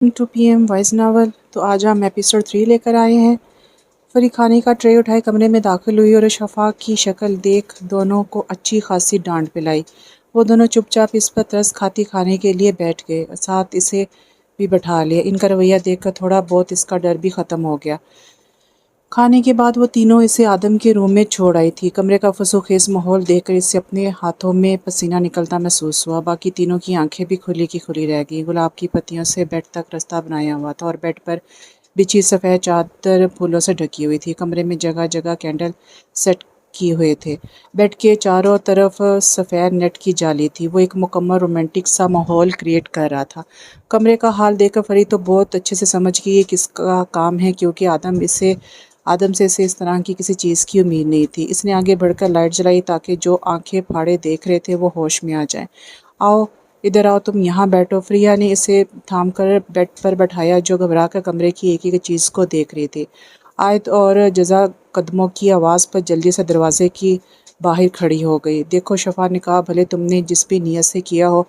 2 PM voice novel. تو آج ہم ایپیسوڈ 3 لے کر آئے ہیں۔ فری کھانے کا ٹرے اٹھائے کمرے میں داخل ہوئی اور شفاق کی شکل دیکھ دونوں کو اچھی خاصی ڈانٹ پلائی۔ وہ دونوں چپ چاپ اس پر ترس کھاتی کھانے کے لیے بیٹھ گئے، ساتھ اسے بھی بٹھا لیا۔ ان کا رویہ دیکھ کر تھوڑا بہت اس کا ڈر بھی ختم ہو گیا۔ کھانے کے بعد وہ تینوں اسے آدم کے روم میں چھوڑ آئی تھی۔ کمرے کا فسو خیز ماحول دیکھ کر اسے اپنے ہاتھوں میں پسینہ نکلتا محسوس ہوا۔ باقی تینوں کی آنکھیں بھی کھلی کی کھلی رہ گئیں۔ گلاب کی پتیوں سے بیڈ تک رستہ بنایا ہوا تھا اور بیڈ پر بچھی سفید چادر پھولوں سے ڈھکی ہوئی تھی۔ کمرے میں جگہ جگہ کینڈل سیٹ کیے ہوئے تھے۔ بیڈ کے چاروں طرف سفید نیٹ کی جالی تھی۔ وہ ایک مکمل رومانٹک سا ماحول کریٹ کر رہا تھا۔ کمرے کا حال دیکھ کر فرید تو بہت اچھے سے سمجھ گئی یہ کس کا کام ہے، کیونکہ آدم سے اسے اس طرح کی کسی چیز کی امید نہیں تھی۔ اس نے آگے بڑھ کر لائٹ جلائی تاکہ جو آنکھیں پھاڑے دیکھ رہے تھے وہ ہوش میں آ جائیں۔ آؤ ادھر آؤ، تم یہاں بیٹھو۔ فریا نے اسے تھام کر بیڈ پر بٹھایا، جو گھبرا کر کمرے کی ایک ایک چیز کو دیکھ رہی تھی۔ آیت اور جزا قدموں کی آواز پر جلدی سے دروازے کی باہر کھڑی ہو گئی۔ دیکھو شفا نے کہا، بھلے تم نے جس بھی نیت سے کیا ہو،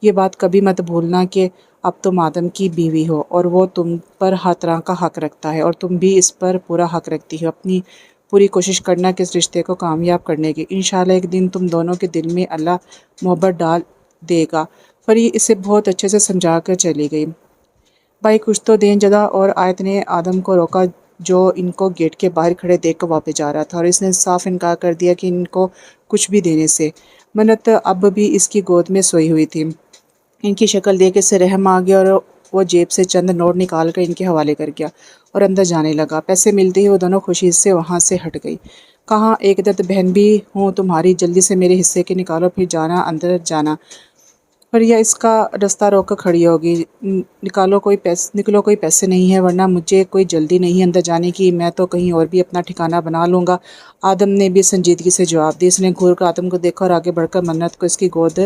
یہ بات کبھی مت بھولنا کہ اب تم آدم کی بیوی ہو اور وہ تم پر ہر طرح کا حق رکھتا ہے، اور تم بھی اس پر پورا حق رکھتی ہو۔ اپنی پوری کوشش کرنا کہ اس رشتے کو کامیاب کرنے کی۔ انشاءاللہ ایک دن تم دونوں کے دل میں اللہ محبت ڈال دے گا۔ فری اسے بہت اچھے سے سمجھا کر چلی گئی۔ بھائی کچھ تو دیں۔ جزا اور آیت نے آدم کو روکا، جو ان کو گیٹ کے باہر کھڑے دیکھ کر واپس جا رہا تھا، اور اس نے صاف انکار کر دیا کہ ان کو کچھ بھی دینے سے۔ منت اب بھی اس کی گود میں سوئی ہوئی تھی۔ ان کی شکل دیکھ اسے رحم آ گیا اور وہ جیب سے چند نوٹ نکال کر ان کے حوالے کر گیا اور اندر جانے لگا۔ پیسے ملتے ہی وہ دونوں خوشی سے وہاں سے ہٹ گئی۔ کہاں ایک درد بہن بھی ہوں تمہاری، جلدی سے میرے حصے کے نکالو، پھر جانا اندر جانا۔ فریا اس کا رستہ روک کر کھڑی ہوگی۔ نکلو کوئی پیسے نہیں ہے، ورنہ مجھے کوئی جلدی نہیں اندر جانے کی، میں تو کہیں اور بھی اپنا ٹھکانہ بنا لوں گا۔ آدم نے بھی سنجیدگی سے جواب دیا۔ اس نے گھور کر آدم کو دیکھا اور آگے بڑھ کر منت کو اس کی گود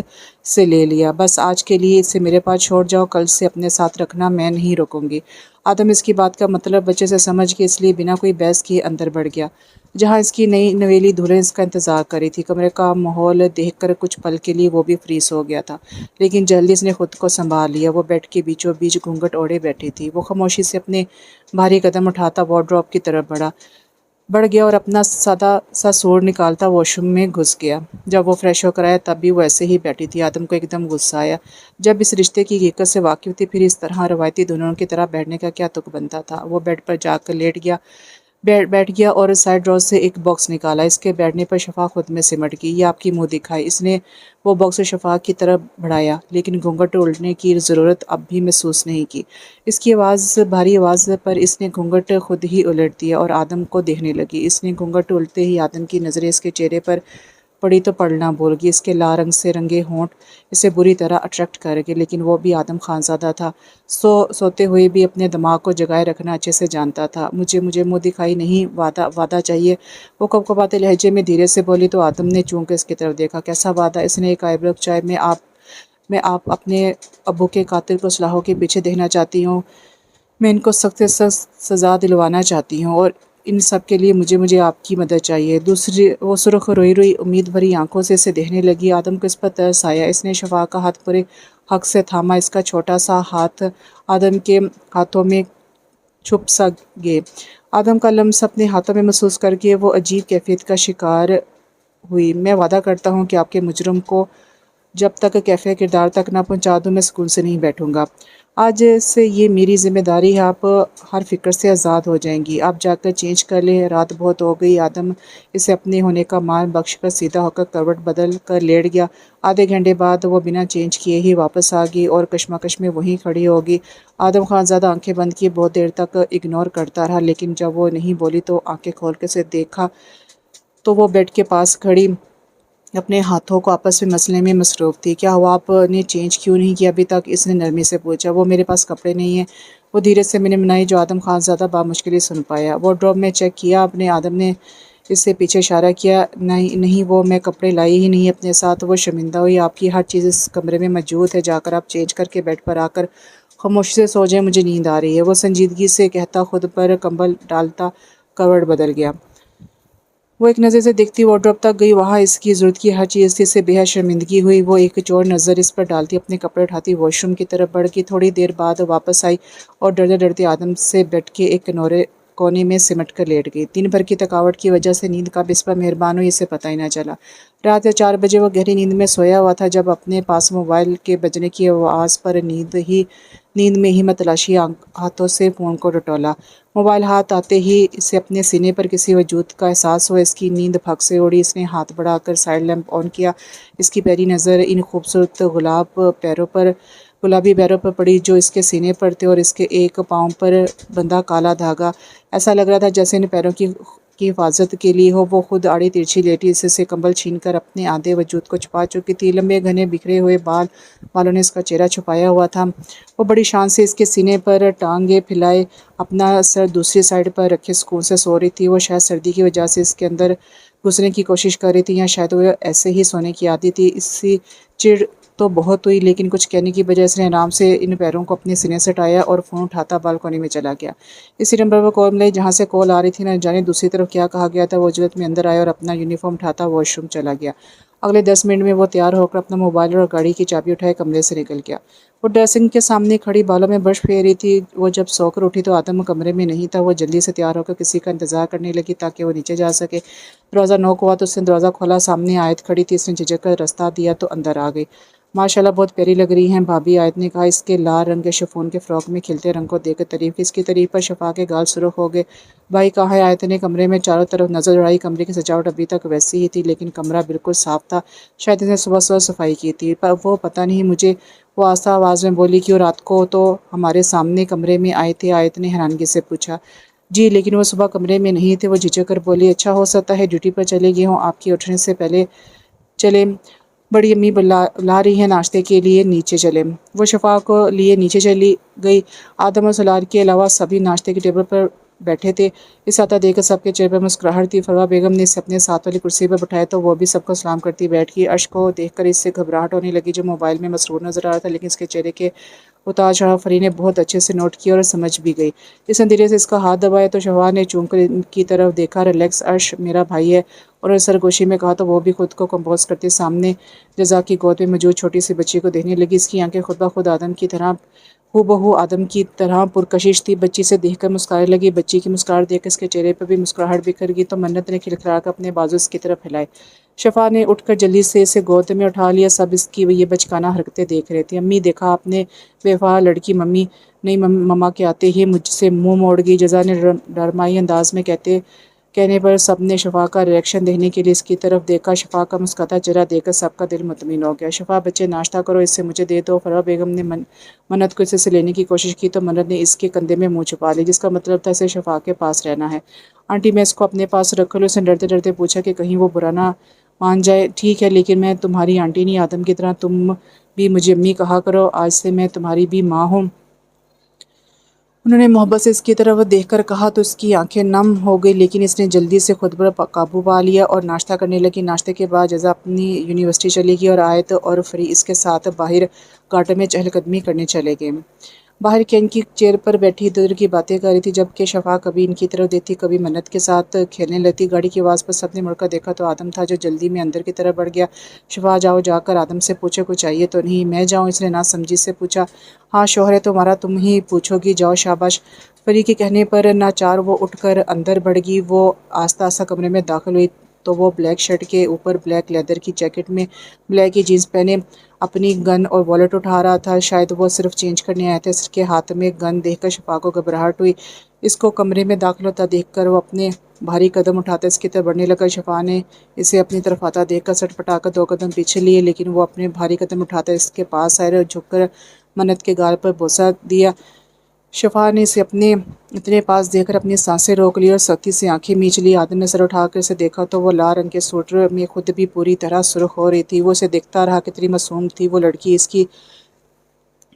سے لے لیا۔ بس آج کے لیے اسے میرے پاس چھوڑ جاؤ، کل سے اپنے ساتھ رکھنا، میں نہیں روکوں گی۔ آدم اس کی بات کا مطلب بچے سے سمجھ کے اس لیے بنا کوئی بحث کیے اندر بڑھ گیا، جہاں اس کی نئی نویلی دلہن اس کا انتظار کر رہی تھی۔ کمرے کا ماحول دیکھ کر کچھ پل کے لیے وہ بھی فریز ہو گیا تھا، لیکن جلدی اس نے خود کو سنبھال لیا۔ وہ بیڈ کے بیچوں بیچ گھونگھٹ اوڑھے بیٹھی تھی۔ وہ خاموشی سے اپنے بھاری قدم اٹھاتا وارڈروب کی طرف بڑھ گیا اور اپنا سادہ سا سوٹ نکالتا واش روم میں گھس گیا۔ جب وہ فریش ہو کر آیا تب بھی وہ ایسے ہی بیٹھی تھی۔ آدم کو ایک دم غصہ آیا۔ جب اس رشتے کی حقیقت سے واقف تھی، پھر اس طرح روایتی دلہنوں کی طرح بیٹھنے کا کیا تک بنتا تھا۔ وہ بیڈ پر جا کر بیٹھ گیا اور سائڈ ڈرار سے ایک باکس نکالا۔ اس کے بیٹھنے پر شفا خود میں سمٹ گئی۔ یہ آپ کی منہ دکھائی۔ اس نے وہ باکس شفا کی طرف بڑھایا، لیکن گھونگھٹ الٹنے کی ضرورت اب بھی محسوس نہیں کی۔ اس کی بھاری آواز پر اس نے گھونگھٹ خود ہی الٹ دیا اور آدم کو دیکھنے لگی۔ اس نے گھونگھٹ الٹتے ہی آدم کی نظریں اس کے چہرے پر پڑی تو پڑھنا بھول گئی۔ اس کے لال رنگ سے رنگے ہونٹ اسے بری طرح اٹریکٹ کر گئے، لیکن وہ بھی آدم خانزادہ تھا، سوتے ہوئے بھی اپنے دماغ کو جگائے رکھنا اچھے سے جانتا تھا۔ مجھے منہ دکھائی نہیں، وعدہ چاہیے، وہ کپکپاتے لہجے میں دھیرے سے بولی تو آدم نے چونک کر اس کی طرف دیکھا۔ کیسا وعدہ؟ اس نے ایک آئی برو کھنچائی۔ میں اپنے ابو کے قاتل کو سلاخوں کے پیچھے دیکھنا چاہتی ہوں، میں ان کو سخت سے سخت سزا دلوانا چاہتی ہوں، اور ان سب کے لیے مجھے آپ کی مدد چاہیے۔ وہ سرخ روئی امید بھری آنکھوں سے اسے دیکھنے لگی۔ آدم کو اس پر ترس آیا۔ اس نے شفا کا ہاتھ پورے حق سے تھاما۔ اس کا چھوٹا سا ہاتھ آدم کے ہاتھوں میں چھپ سا گئے۔ آدم کا لمس اپنے ہاتھوں میں محسوس کر کے وہ عجیب کیفیت کا شکار ہوئی۔ میں وعدہ کرتا ہوں کہ آپ کے مجرم کو جب تک کیفے کردار تک نہ پہنچا دوں، میں سکون سے نہیں بیٹھوں گا۔ آج سے یہ میری ذمہ داری ہے، آپ ہر فکر سے آزاد ہو جائیں گی۔ آپ جا کر چینج کر لیں، رات بہت ہو گئی۔ آدم اسے اپنے ہونے کا مان بخش کر سیدھا ہو کر کروٹ بدل کر لیٹ گیا۔ آدھے گھنٹے بعد وہ بنا چینج کیے ہی واپس آ گئی اور کشمکش میں وہیں کھڑی ہو گئی۔ آدم خانزادہ آنکھیں بند کیے بہت دیر تک اگنور کرتا رہا، لیکن جب وہ نہیں بولی تو آنکھیں کھول کے اسے دیکھا تو وہ بیڈ کے پاس کھڑی اپنے ہاتھوں کو آپس میں مسلنے میں مصروف تھی۔ کیا ہوا، آپ نے چینج کیوں نہیں کیا ابھی تک؟ اس نے نرمی سے پوچھا۔ وہ میرے پاس کپڑے نہیں ہیں، وہ دھیرے سے منمنائی، جو آدم خانزادہ بامشکل سن پایا۔ وارڈروب میں چیک کیا آپ نے؟ آدم نے اس سے پیچھے اشارہ کیا۔ نہیں، وہ میں کپڑے لائی ہی نہیں اپنے ساتھ۔ وہ شرمندہ ہوئی۔ آپ کی ہر چیز اس کمرے میں موجود ہے، جا کر آپ چینج کر کے بیڈ پر آ کر خاموشی سے سو جائیں، مجھے نیند آ رہی ہے۔ وہ سنجیدگی سے کہتا خود پر کمبل ڈالتا کروٹ بدل گیا۔ وہ ایک نظر سے دیکھتی وارڈروب تک گئی، وہاں اس کی ضرورت کی ہر چیز تھی، اسے بے حد شرمندگی ہوئی۔ وہ ایک چور نظر اس پر ڈالتی اپنے کپڑے اٹھاتی واش روم کی طرف بڑھ گئی۔ تھوڑی دیر بعد واپس آئی اور ڈرتے ڈرتے آدم سے بیٹھ کے ایک کونے میں سمٹ کر لیٹ گئی۔ دن بھر کی تھکاوٹ کی وجہ سے نیند کب اس پر مہربان ہوئی اسے پتہ ہی نہ چلا۔ رات 4 بجے وہ گہری نیند میں سویا ہوا تھا جب اپنے پاس موبائل کے بجنے کی آواز پر نیند میں ہی متلاشی ہاتھوں سے فون کو ٹٹولا۔ موبائل ہاتھ آتے ہی اسے اپنے سینے پر کسی وجود کا احساس ہوا۔ اس کی نیند پھک سے اڑی، اس نے ہاتھ بڑھا کر سائیڈ لیمپ آن کیا۔ اس کی پہلی نظر ان خوبصورت گلابی پیروں پر پڑی جو اس کے سینے پر تھے، اور اس کے ایک پاؤں پر بندھا کالا دھاگا۔ ایسا لگ رہا تھا جیسے ان پیروں کی حفاظت کے لیے ہو وہ خود آڑی ترچھی لیٹی اس سے کمبل چھین کر اپنے آدھے وجود کو چھپا چکی تھی۔ لمبے گھنے بکھرے ہوئے بالوں نے اس کا چہرہ چھپایا ہوا تھا۔ وہ بڑی شان سے اس کے سینے پر ٹانگیں پھیلائے اپنا سر دوسری سائیڈ پر رکھے سکون سے سو رہی تھی۔ وہ شاید سردی کی وجہ سے اس کے اندر گھسنے کی کوشش کر رہی تھی، یا شاید وہ ایسے ہی سونے کی عادی تھی۔ اسی چڑ تو بہت ہوئی، لیکن کچھ کہنے کی بجائے اس نے آرام سے ان پیروں کو اپنے سینے سے ہٹایا اور فون اٹھاتا بالکونی میں چلا گیا۔ اسی نمبر پر کال ملائی جہاں سے کال آ رہی تھی، نہ جانے دوسری طرف کیا کہا گیا تھا۔ وہ جلد میں اندر آیا اور اپنا یونیفارم اٹھاتا واش روم چلا گیا۔ اگلے 10 منٹ میں وہ تیار ہو کر اپنا موبائل اور گاڑی کی چابی اٹھائے کمرے سے نکل گیا۔ وہ ڈریسنگ کے سامنے کھڑی بالوں میں برش پھیر رہی تھی۔ وہ جب سو کر اٹھی تو آدم کمرے میں نہیں تھا۔ وہ جلدی سے تیار ہو کر کسی کا انتظار کرنے لگی تاکہ وہ نیچے جا سکے۔ دروازہ نوک ہوا تو اس نے دروازہ کھولا۔ سامنے آیت کھڑی تھی۔ اس نے جھجک کر رستہ دیا تو اندر آ گئی۔ ماشاءاللہ بہت پیاری لگ رہی ہیں بھابی، آیت نے کہا۔ اس کے لال رنگ کے شفون کے فراک میں کھلتے رنگ کو دیکھ کر تعریف کی۔ اس کی تعریف پر شفا کے گال سرخ ہو گئے۔ بھائی کہاں ہے؟ آیت نے کمرے میں چاروں طرف نظر دوڑائی۔ کمرے کی سجاوٹ ابھی تک ویسی ہی تھی، لیکن کمرہ بالکل صاف تھا۔ شاید اس نے صبح صفائی کی تھی۔ وہ پتہ نہیں مجھے، وہ آہستہ آواز میں بولی، کیوں رات کو تو ہمارے سامنے کمرے میں آئے تھے؟ آیت نے حیرانگی سے پوچھا۔ جی، لیکن وہ صبح کمرے میں نہیں تھے، وہ جھجک کر بولی۔ اچھا، ہو سکتا ہے ڈیوٹی پر چلے گئے ہوں، آپ کی اٹھنے سے پہلے چلے، بڑی امی لا رہی ہیں ناشتے کے لیے، نیچے چلے۔ وہ شفا کو لیے نیچے چلی گئی۔ آدم اور سولار کے علاوہ سبھی ناشتے کے ٹیبل پر بیٹھے تھے۔ اس آتا دیکھ کر سب کے چہرے پر مسکراہٹ تھی۔ فروا بیگم نے اسے اپنے ساتھ والی کرسی پر بٹھایا تو وہ بھی سب کو سلام کرتی بیٹھ گئی۔ ارش کو دیکھ کر اس سے گھبراہٹ ہونے لگی جو موبائل میں مصروف نظر آ رہا تھا، لیکن اس کے چہرے کے اتار چڑھاؤ فرید نے بہت اچھے سے نوٹ کیا اور سمجھ بھی گئی۔ اس نے دھیرے سے اس کا ہاتھ دبایا تو شفا نے چونک کر ان کی طرف دیکھا۔ ریلیکس ارش، میرا بھائی ہے، اور سرگوشی میں کہا تو وہ بھی خود کو کمپوز کرتے سامنے جزا کی گود میں موجود چھوٹی سی بچی کو دیکھنے لگی۔ اس کی آنکھیں خود بخود آدم کی طرح ہو آدم کی طرح پرکشش تھی۔ بچی سے دیکھ کر مسکرانے لگی۔ بچی کی مسکراہٹ دیکھ کر اس کے چہرے پر بھی مسکراہٹ بکھر گئی تو منت نے کھلکھلا کر اپنے بازو اس کی طرف ہلائے۔ شفا نے اٹھ کر جلدی سے اسے گود میں اٹھا لیا۔ سب اس کی یہ بچکانہ حرکتیں دیکھ رہے تھے۔ امی، دیکھا آپ نے؟ بے وفا لڑکی ممی نہیں مما کے آتے ہی مجھ سے منہ موڑ گئی، جزا نے ڈرمائی انداز میں کہنے پر سب نے شفا کا ری ایکشن دیکھنے کے لیے اس کی طرف دیکھا۔ شفا کا مسکراتا چہرہ دیکھ کر سب کا دل مطمئن ہو گیا۔ شفا، بچے ناشتہ کرو، اس سے مجھے دے دو۔ فروا بیگم نے منت کو اسے سے لینے کی کوشش کی تو منت نے اس کے کندھے میں منہ چھپا لیا، جس کا مطلب تھا اسے شفا کے پاس رہنا ہے۔ آنٹی، میں اس کو اپنے پاس رکھ لوں؟ اس نے ڈرتے ڈرتے پوچھا کہ کہیں وہ برا نہ مان جائے۔ ٹھیک ہے، لیکن میں تمہاری آنٹی نہیں، آدم کی طرح تم بھی مجھے امی کہا کرو، آج سے میں تمہاری بھی ماں ہوں۔ انہوں نے محبت سے اس کی طرف دیکھ کر کہا تو اس کی آنکھیں نم ہو گئی، لیکن اس نے جلدی سے خود پر قابو پا لیا اور ناشتہ کرنے لگی۔ ناشتے کے بعد جزا اپنی یونیورسٹی چلی گئی اور آیت اور فری اس کے ساتھ باہر گارڈن میں چہل قدمی کرنے چلے گئے۔ باہر کین کی چیئر پر بیٹھی ادھر ادھر کی باتیں کر رہی تھی، جبکہ شفا کبھی ان کی طرف دیکھتی کبھی منت کے ساتھ کھیلنے لگتی۔ گاڑی کی آواز پر سب نے مڑ کر دیکھا تو آدم تھا جو جلدی میں اندر کی طرف بڑھ گیا۔ شفا، جاؤ، جا کر آدم سے پوچھو کچھ چاہیے تو نہیں؟ میں جاؤں؟ اس نے ناسمجھی سے پوچھا۔ ہاں، شوہر ہے تمہارا، تم ہی پوچھو گی، جاؤ، شاباش۔ فری کے کہنے پر ناچار وہ اٹھ کر اندر بڑھ گئی۔ وہ آہستہ آہستہ کمرے میں داخل ہوئی تو وہ بلیک شرٹ کے اوپر بلیک لیدر کی جیکٹ میں بلیک ہی جینس پہنے اپنی گن اور والیٹ اٹھا رہا تھا۔ شاید وہ صرف چینج کرنے آیا تھا۔ اس کے ہاتھ میں گن دیکھ کر شفا کو گھبراہٹ ہوئی۔ اس کو کمرے میں داخل ہوتا دیکھ کر وہ اپنے بھاری قدم اٹھاتا اس کی طرف بڑھنے لگا۔ شفا نے اسے اپنی طرف آتا دیکھ کر سٹ پٹا کر 2 قدم پیچھے لیے، لیکن وہ اپنے بھاری قدم اٹھاتا اس کے پاس آئے اور جھک کر منت کے گال پر بوسہ دیا۔ شفا نے اسے اپنے اتنے پاس دیکھ کر اپنی سانسیں روک لی اور سختی سے آنکھیں میچ لی۔ آدم نے سر اٹھا کر اسے دیکھا تو وہ لال رنگ کے سوٹر میں خود بھی پوری طرح سرخ ہو رہی تھی۔ وہ اسے دیکھتا رہا، کتنی معصوم تھی وہ لڑکی۔ اس کی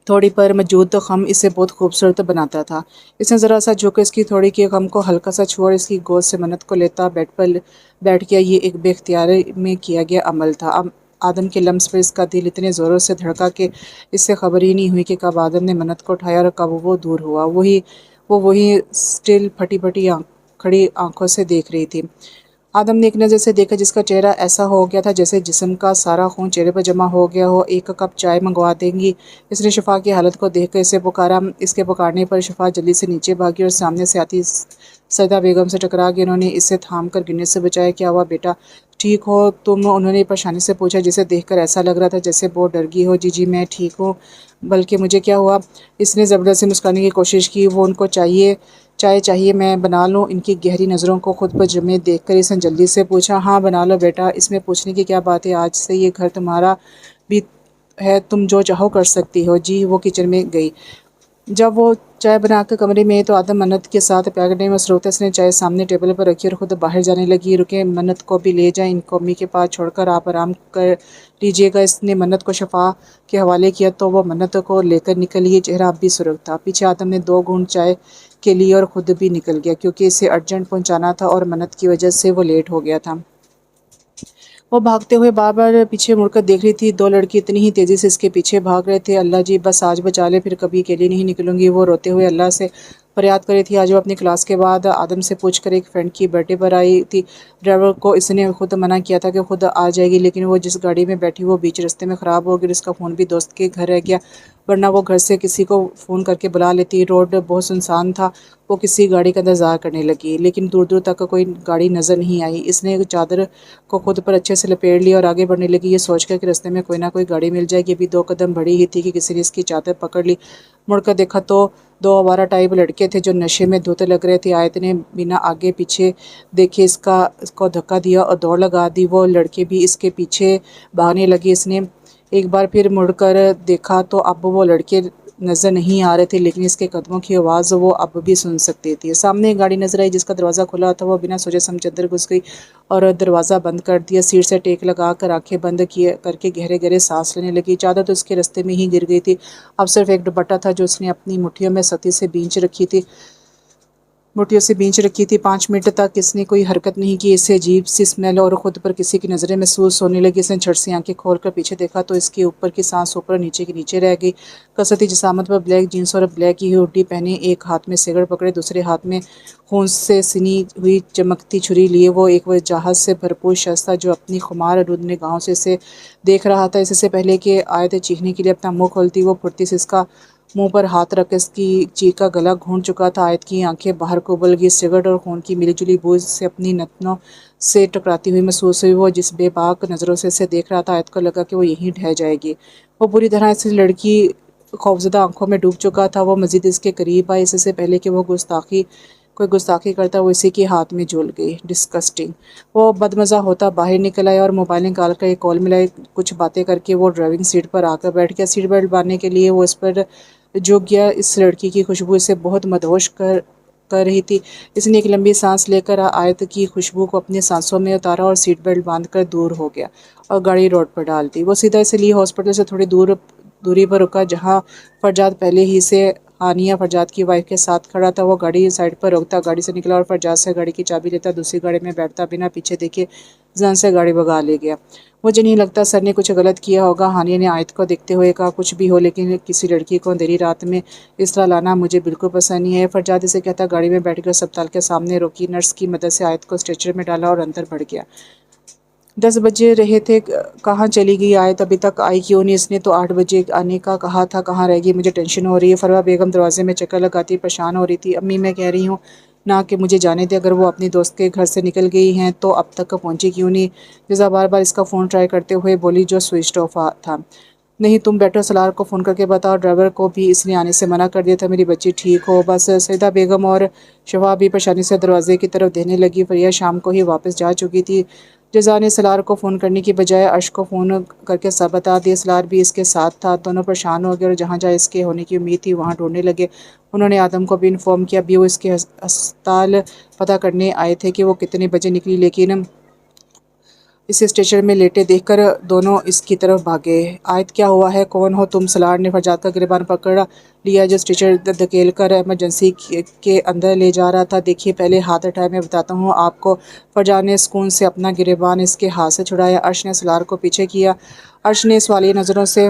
تھوڑی پر موجود خم اسے بہت خوبصورت بناتا تھا۔ اس نے ذرا سا جھک کر اس کی تھوڑی کے خم کو ہلکا سا چھوا اور اس کی گود سے منت کو لیتا بیڈ پر بیٹھ گیا۔ یہ ایک بے اختیاری میں کیا گیا عمل تھا۔ آدم کے لمس پر اس کا دل اتنے زوروں سے دھڑکا کہ اس سے خبر ہی نہیں ہوئی کہ کب آدم نے منت کو اٹھایا اور کب وہ دور ہوا۔ وہی اسٹل پھٹی کھڑی آنکھوں سے دیکھ رہی تھی۔ آدم نے ایک نظر سے دیکھا جس کا چہرہ ایسا ہو گیا تھا جیسے جسم کا سارا خون چہرے پر جمع ہو گیا ہو۔ ایک کپ چائے منگوا دیں گی؟ اس نے شفا کی حالت کو دیکھ کر اسے پکارا۔ اس کے پکارنے پر شفا جلدی سے نیچے بھاگی اور سامنے سے آتی سیدہ بیگم سے ٹکرا گئی۔ انہوں نے اسے تھام کر گرنے سے بچایا۔ کیا ہوا بیٹا، ٹھیک ہو تم؟ انہوں نے پریشانی سے پوچھا، جسے دیکھ کر ایسا لگ رہا تھا جیسے بہت ڈر گئی ہو۔ جی جی میں ٹھیک ہوں، بلکہ مجھے کیا ہوا؟ اس نے زبردستی مسکرانے کی کوشش کی۔ وہ ان کو چائے چاہیے میں بنا لوں؟ ان کی گہری نظروں کو خود پر جمے دیکھ کر اس نے جلدی سے پوچھا۔ ہاں بنا لو بیٹا، اس میں پوچھنے کی کیا بات ہے، آج سے یہ گھر تمہارا بھی ہے، تم جو چاہو کر سکتی ہو۔ جی۔ وہ کچن میں گئی۔ جب وہ چائے بنا کر کمرے میں تو آدم منت کے ساتھ پیار کرنے میں مصروف تھا۔ اس نے چائے سامنے ٹیبل پر رکھی اور خود باہر جانے لگی۔ رکیں، منت کو بھی لے جائیں، ان کو امی کے پاس چھوڑ کر آپ آرام کر لیجیے گا۔ اس نے منت کو شفا کے حوالے کیا تو وہ منت کو لے کر نکل گئی۔ چہرہ اب بھی سرخ تھا۔ پیچھے آدم نے 2 گھونٹ چائے کے لیے اور خود بھی نکل گیا، کیونکہ اسے ارجنٹ پہنچانا تھا اور منت کی وجہ سے وہ لیٹ ہو گیا تھا۔ وہ بھاگتے ہوئے بار بار پیچھے مڑ کر دیکھ رہی تھی۔ 2 لڑکی اتنی ہی تیزی سے اس کے پیچھے بھاگ رہے تھے۔ اللہ جی، بس آج بچا لے، پھر کبھی اکیلی نہیں نکلوں گی۔ وہ روتے ہوئے اللہ سے فریاد کر رہی تھی۔ آج وہ اپنی کلاس کے بعد آدم سے پوچھ کر ایک فرینڈ کی برتھ ڈے پر آئی تھی۔ ڈرائیور کو اس نے خود منع کیا تھا کہ خود آ جائے گی، لیکن وہ جس گاڑی میں بیٹھی وہ بیچ رستے میں خراب ہو گئی اور اس کا فون بھی دوست کے گھر رہ گیا، ورنہ وہ گھر سے کسی کو فون کر کے بلا لیتی۔ روڈ بہت سنسان تھا۔ وہ کسی گاڑی کا انتظار کرنے لگی، لیکن دور دور تک کوئی گاڑی نظر نہیں آئی۔ اس نے چادر کو خود پر اچھے سے لپیٹ لیا اور آگے بڑھنے لگی، یہ سوچ کر کہ رستے میں کوئی نہ کوئی گاڑی مل جائے گی۔ ابھی 2 قدم بڑھی ہی تھی کہ کسی نے اس کی چادر پکڑ لی۔ مڑ کر دیکھا تو 2 آوارہ ٹائپ لڑکے تھے جو نشے میں دھوتے لگ رہے تھے۔ آیت نے بنا آگے پیچھے دیکھے اس کو دھکا دیا اور دوڑ لگا دی۔ وہ لڑکے بھی اس کے پیچھے بھاگنے لگے۔ اس نے ایک بار پھر مڑ کر دیکھا تو اب وہ لڑکے نظر نہیں آ رہے تھے، لیکن اس کے قدموں کی آواز وہ اب بھی سن سکتی تھی۔ سامنے ایک گاڑی نظر آئی جس کا دروازہ کھلا تھا۔ وہ بنا سوچے سمجھے اندر گھس گئی اور دروازہ بند کر دیا۔ سیٹ سے ٹیک لگا کر آنکھیں بند کر کے گہرے گہرے سانس لینے لگی۔ چادر تو اس کے رستے میں ہی گر گئی تھی، اب صرف ایک دوپٹہ تھا جو اس نے اپنی مٹھیوں میں سختی سے بھینچ رکھی تھی۔ 5 منٹ تک اس نے کوئی حرکت نہیں کی۔ اسے عجیب سی اسمیل اور خود پر کسی کی نظریں محسوس ہونے لگی۔ اس نے جھٹ سے آنکھیں کھول کر پیچھے دیکھا تو اس کی اوپر کی سانس اوپر اور نیچے کی نیچے رہ گئی۔ کثرتی جسامت پر بلیک جینس اور بلیک ہی ہوڈی پہنے، ایک ہاتھ میں سگڑ پکڑے، دوسرے ہاتھ میں خون سے سنی ہوئی چمکتی چھری لیے وہ ایک وجاہت سے بھرپور شخص تھا جو اپنی خمار رود نگاہوں سے اسے دیکھ رہا تھا۔ اس سے پہلے کہ آیت چیخنے کے لیے اپنا منہ کھولتی، وہ پھرتی سے اس کا منہ پر ہاتھ رکھ اس کی چیخ کا گلا گھونٹ چکا تھا۔ آیت کی آنکھیں باہر کو ابل گئی، سگرٹ اور خون کی ملی جلی بو سے اپنی نتنوں سے ٹکراتی ہوئی محسوس ہوئی۔ وہ جس بے باک نظروں سے اسے دیکھ رہا تھا، آیت کو لگا کہ وہ یہیں ڈھہ جائے گی۔ وہ بری طرح اس لڑکی خوفزدہ آنکھوں میں ڈوب چکا تھا۔ وہ مزید اس کے قریب آئی، اس سے پہلے کہ وہ کوئی گستاخی کرتا وہ اسی کے ہاتھ میں جھول گئی۔ ڈسکسٹنگ۔ وہ بدمزہ ہوتا باہر نکل آیا اور موبائل نکال کر ایک کال ملائی۔ کچھ باتیں کر کے وہ ڈرائیونگ سیٹ پر آ کر بیٹھ گیا۔ سیٹ بیلٹ باندھنے کے لیے وہ اس پر جھک گیا۔ اس لڑکی کی خوشبو اسے بہت مدہوش کر رہی تھی۔ اس نے ایک لمبی سانس لے کر آیت کی خوشبو کو اپنی سانسوں میں اتارا اور سیٹ بیلٹ باندھ کر دور ہو گیا اور گاڑی روڈ پر ڈال دی۔ وہ سیدھا اس لیے ہاسپٹل سے تھوڑی دوری پر رکا جہاں فرجاد پہلے ہی سے ہانیہ فرجاد کی وائف کے ساتھ کھڑا تھا۔ وہ گاڑی سائڈ پر روکتا، گاڑی سے نکلا اور فرجاد سے گاڑی کی چابی لیتا، دوسری گاڑی میں بیٹھتا، بنا پیچھے دیکھے زن سے گاڑی بھگا لے گیا۔ مجھے نہیں لگتا سر نے کچھ غلط کیا ہوگا، ہانیہ نے آیت کو دیکھتے ہوئے کہا۔ کچھ بھی ہو، لیکن کسی لڑکی کو اندھیری رات میں اس طرح لانا مجھے بالکل پسند نہیں ہے۔ فرجاد اسے کہتا گاڑی میں بیٹھ کر اسپتال کے سامنے روکی، نرس کی مدد سے آیت کو اسٹریچر میں ڈالا اور اندر بڑھ گیا۔ 10 بج رہے تھے۔ کہاں چلی گئی آیت؟ ابھی تک آئی کیوں نہیں؟ اس نے تو 8 بجے آنے کا کہا تھا، کہاں رہ گئی؟ مجھے ٹینشن ہو رہی ہے۔ فروا بیگم دروازے میں چکر لگاتی پریشان ہو رہی تھی۔ امی میں کہہ رہی ہوں نا کہ مجھے جانے دے، اگر وہ اپنی دوست کے گھر سے نکل گئی ہیں تو اب تک پہنچی کیوں نہیں؟ رضا بار بار اس کا فون ٹرائی کرتے ہوئے بولی جو سوئچڈ آف تھا۔ نہیں تم بیٹھو، سلار کو فون کر کے بتاؤ، ڈرائیور کو بھی اس نے آنے سے منع کر دیا تھا، میری بچی ٹھیک ہو بس۔ سیدہ بیگم اور شفا بھی پریشانی سے دروازے کی طرف دینے لگی۔ فریہ شام کو ہی واپس جا چکی تھی۔ رضا نے سلار کو فون کرنے کی بجائے عرش کو فون کر کے سب بتا دیا۔ سلار بھی اس کے ساتھ تھا۔ دونوں پریشان ہو گئے اور جہاں جہاں اس کے ہونے کی امید تھی وہاں ڈھونڈنے لگے۔ انہوں نے آدم کو بھی انفارم کیا، ابھی وہ اس کے ہسپتال پتہ کرنے آئے تھے کہ وہ کتنے بجے نکلی، لیکن اسے اسٹریچر میں لیٹے دیکھ کر دونوں اس کی طرف بھاگے۔ آیت کیا ہوا ہے؟ کون ہو تم؟ سلار نے فرجاد کا گریبان پکڑ لیا جو اسٹریچر دھکیل کر ایمرجنسی کے اندر لے جا رہا تھا۔ دیکھیے پہلے ہاتھ اٹھائے، میں بتاتا ہوں آپ کو۔ فرجاد نے سکون سے اپنا گریبان اس کے ہاتھ سے چھڑایا۔ عرش نے سلار کو پیچھے کیا۔ عرش نے سوالیہ نظروں سے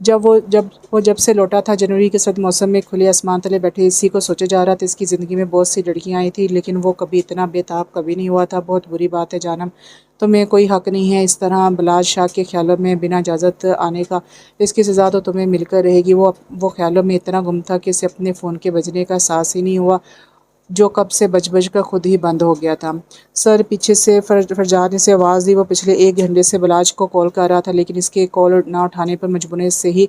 جب سے لوٹا تھا جنوری کے سرد موسم میں کھلے آسمان تلے بیٹھے اسی کو سوچے جا رہا تھا۔ اس کی زندگی میں بہت سی لڑکیاں آئی تھیں لیکن وہ کبھی اتنا بے تاب کبھی نہیں ہوا تھا۔ بہت بری بات ہے جانم، تمہیں کوئی حق نہیں ہے اس طرح بلاج شاہ کے خیالوں میں بنا اجازت آنے کا۔ اس کی سزا تو تمہیں مل کر رہے گی۔ وہ خیالوں میں اتنا گم تھا کہ اسے اپنے فون کے بجنے کا احساس ہی نہیں ہوا، جو کب سے بج کر خود ہی بند ہو گیا تھا۔ سر پیچھے سے فرجاد نے اسے آواز دی۔ وہ پچھلے 1 گھنٹے سے بلاج کو کال کر رہا تھا لیکن اس کے کال نہ اٹھانے پر مجبوراً سے ہی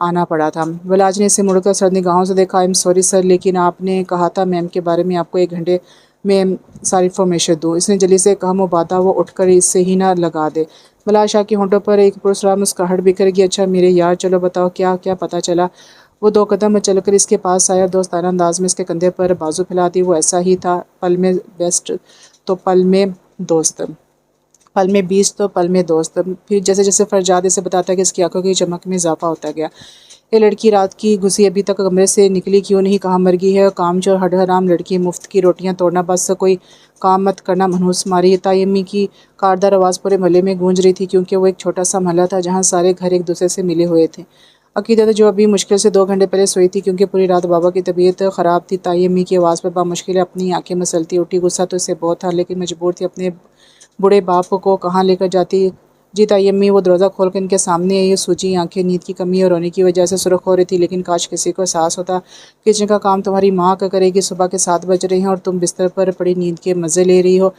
آنا پڑا تھا۔ بلاج نے اسے مڑ کر سرد نگاہوں سے دیکھا۔ "آئی ایم سوری سر، لیکن آپ نے کہا تھا میم کے بارے میں آپ کو 1 گھنٹے میں ساری انفارمیشن دوں۔" اس نے جلدی سے کہا، "مبادا وہ اٹھ کر اسے ہی نہ لگا دے۔" بلاج شاہ کے ہونٹوں پر ایک پراسرار مسکراہٹ بکھر گئی۔ "اچھا میرے یار، چلو بتاؤ کیا پتہ چلا۔" وہ 2 قدم چل کر اس کے پاس آیا، دوستانہ انداز میں اس کے کندھے پر بازو پھیلا دی۔ وہ ایسا ہی تھا، پل میں بیسٹ تو پل میں دوست، پل میں بیسٹ تو پل میں دوست۔ پھر جیسے جیسے فرجاد اسے بتاتا کہ اس کی آنکھوں کی چمک میں اضافہ ہوتا گیا۔ "یہ لڑکی رات کی گھسی ابھی تک کمرے سے نکلی کیوں نہیں؟ کہاں مر گئی ہے؟ کامچور ہڈ حرام لڑکی، مفت کی روٹیاں توڑنا، بس کوئی کام مت کرنا، منحوس ماری۔" طائی امی کی کاردار آواز پورے محلے میں گونج رہی تھی کیونکہ وہ ایک چھوٹا سا محلہ تھا جہاں سارے گھر ایک دوسرے سے ملے ہوئے تھے۔ عقیدت، جو ابھی مشکل سے 2 گھنٹے پہلے سوئی تھی کیونکہ پوری رات بابا کی طبیعت خراب تھی، طائی امی کی آواز پر بامشکل اپنی آنکھیں مسلتی اٹھی۔ غصہ تو اسے بہت تھا لیکن مجبور تھی، اپنے بوڑھے باپ کو کہاں لے کر جاتی۔ "جی طائی امی۔" وہ دروازہ کھول کر ان کے سامنے آئی۔ سوجی آنکھیں نیند کی کمی اور رونے کی وجہ سے سرخ ہو رہی تھی۔ "لیکن کاش کسی کو احساس ہوتا، کچن کا کام تمہاری ماں کرے گی۔ صبح کے 7 بج رہے ہیں اور تم بستر پر پڑی نیند کے مزے لے رہی ہو۔"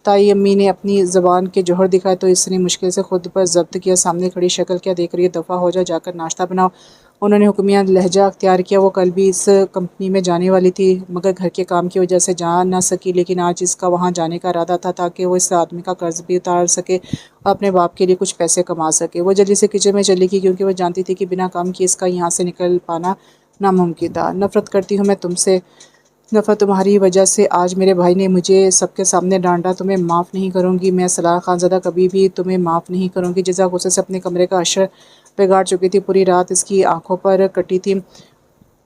طائی امی نے اپنی زبان کے جوہر دکھائے تو اس نے مشکل سے خود پر ضبط کیا۔ "سامنے کھڑی شکل کیا دیکھ رہی ہے؟ دفعہ ہو جا کر ناشتہ بناؤ۔" انہوں نے حکمیہ لہجہ اختیار کیا۔ وہ کل بھی اس کمپنی میں جانے والی تھی مگر گھر کے کام کی وجہ سے جا نہ سکی، لیکن آج اس کا وہاں جانے کا ارادہ تھا تاکہ وہ اس آدمی کا قرض بھی اتار سکے اور اپنے باپ کے لیے کچھ پیسے کما سکے۔ وہ جلدی سے کچن میں چلی گئی کیونکہ وہ جانتی تھی کہ بنا کام کیے اس کا یہاں سے نکل پانا ناممکن تھا۔ "نفرت کرتی ہوں میں تم سے، نفرت تمہاری وجہ سے۔ آج میرے بھائی نے مجھے سب کے سامنے ڈانٹا، تمہیں معاف نہیں کروں گی میں سالار خانزادہ، کبھی بھی تمہیں معاف نہیں کروں گی۔" جزا غصے سے اپنے کمرے کا عشر بگاڑ چکی تھی۔ پوری رات اس کی آنکھوں پر کٹی تھی۔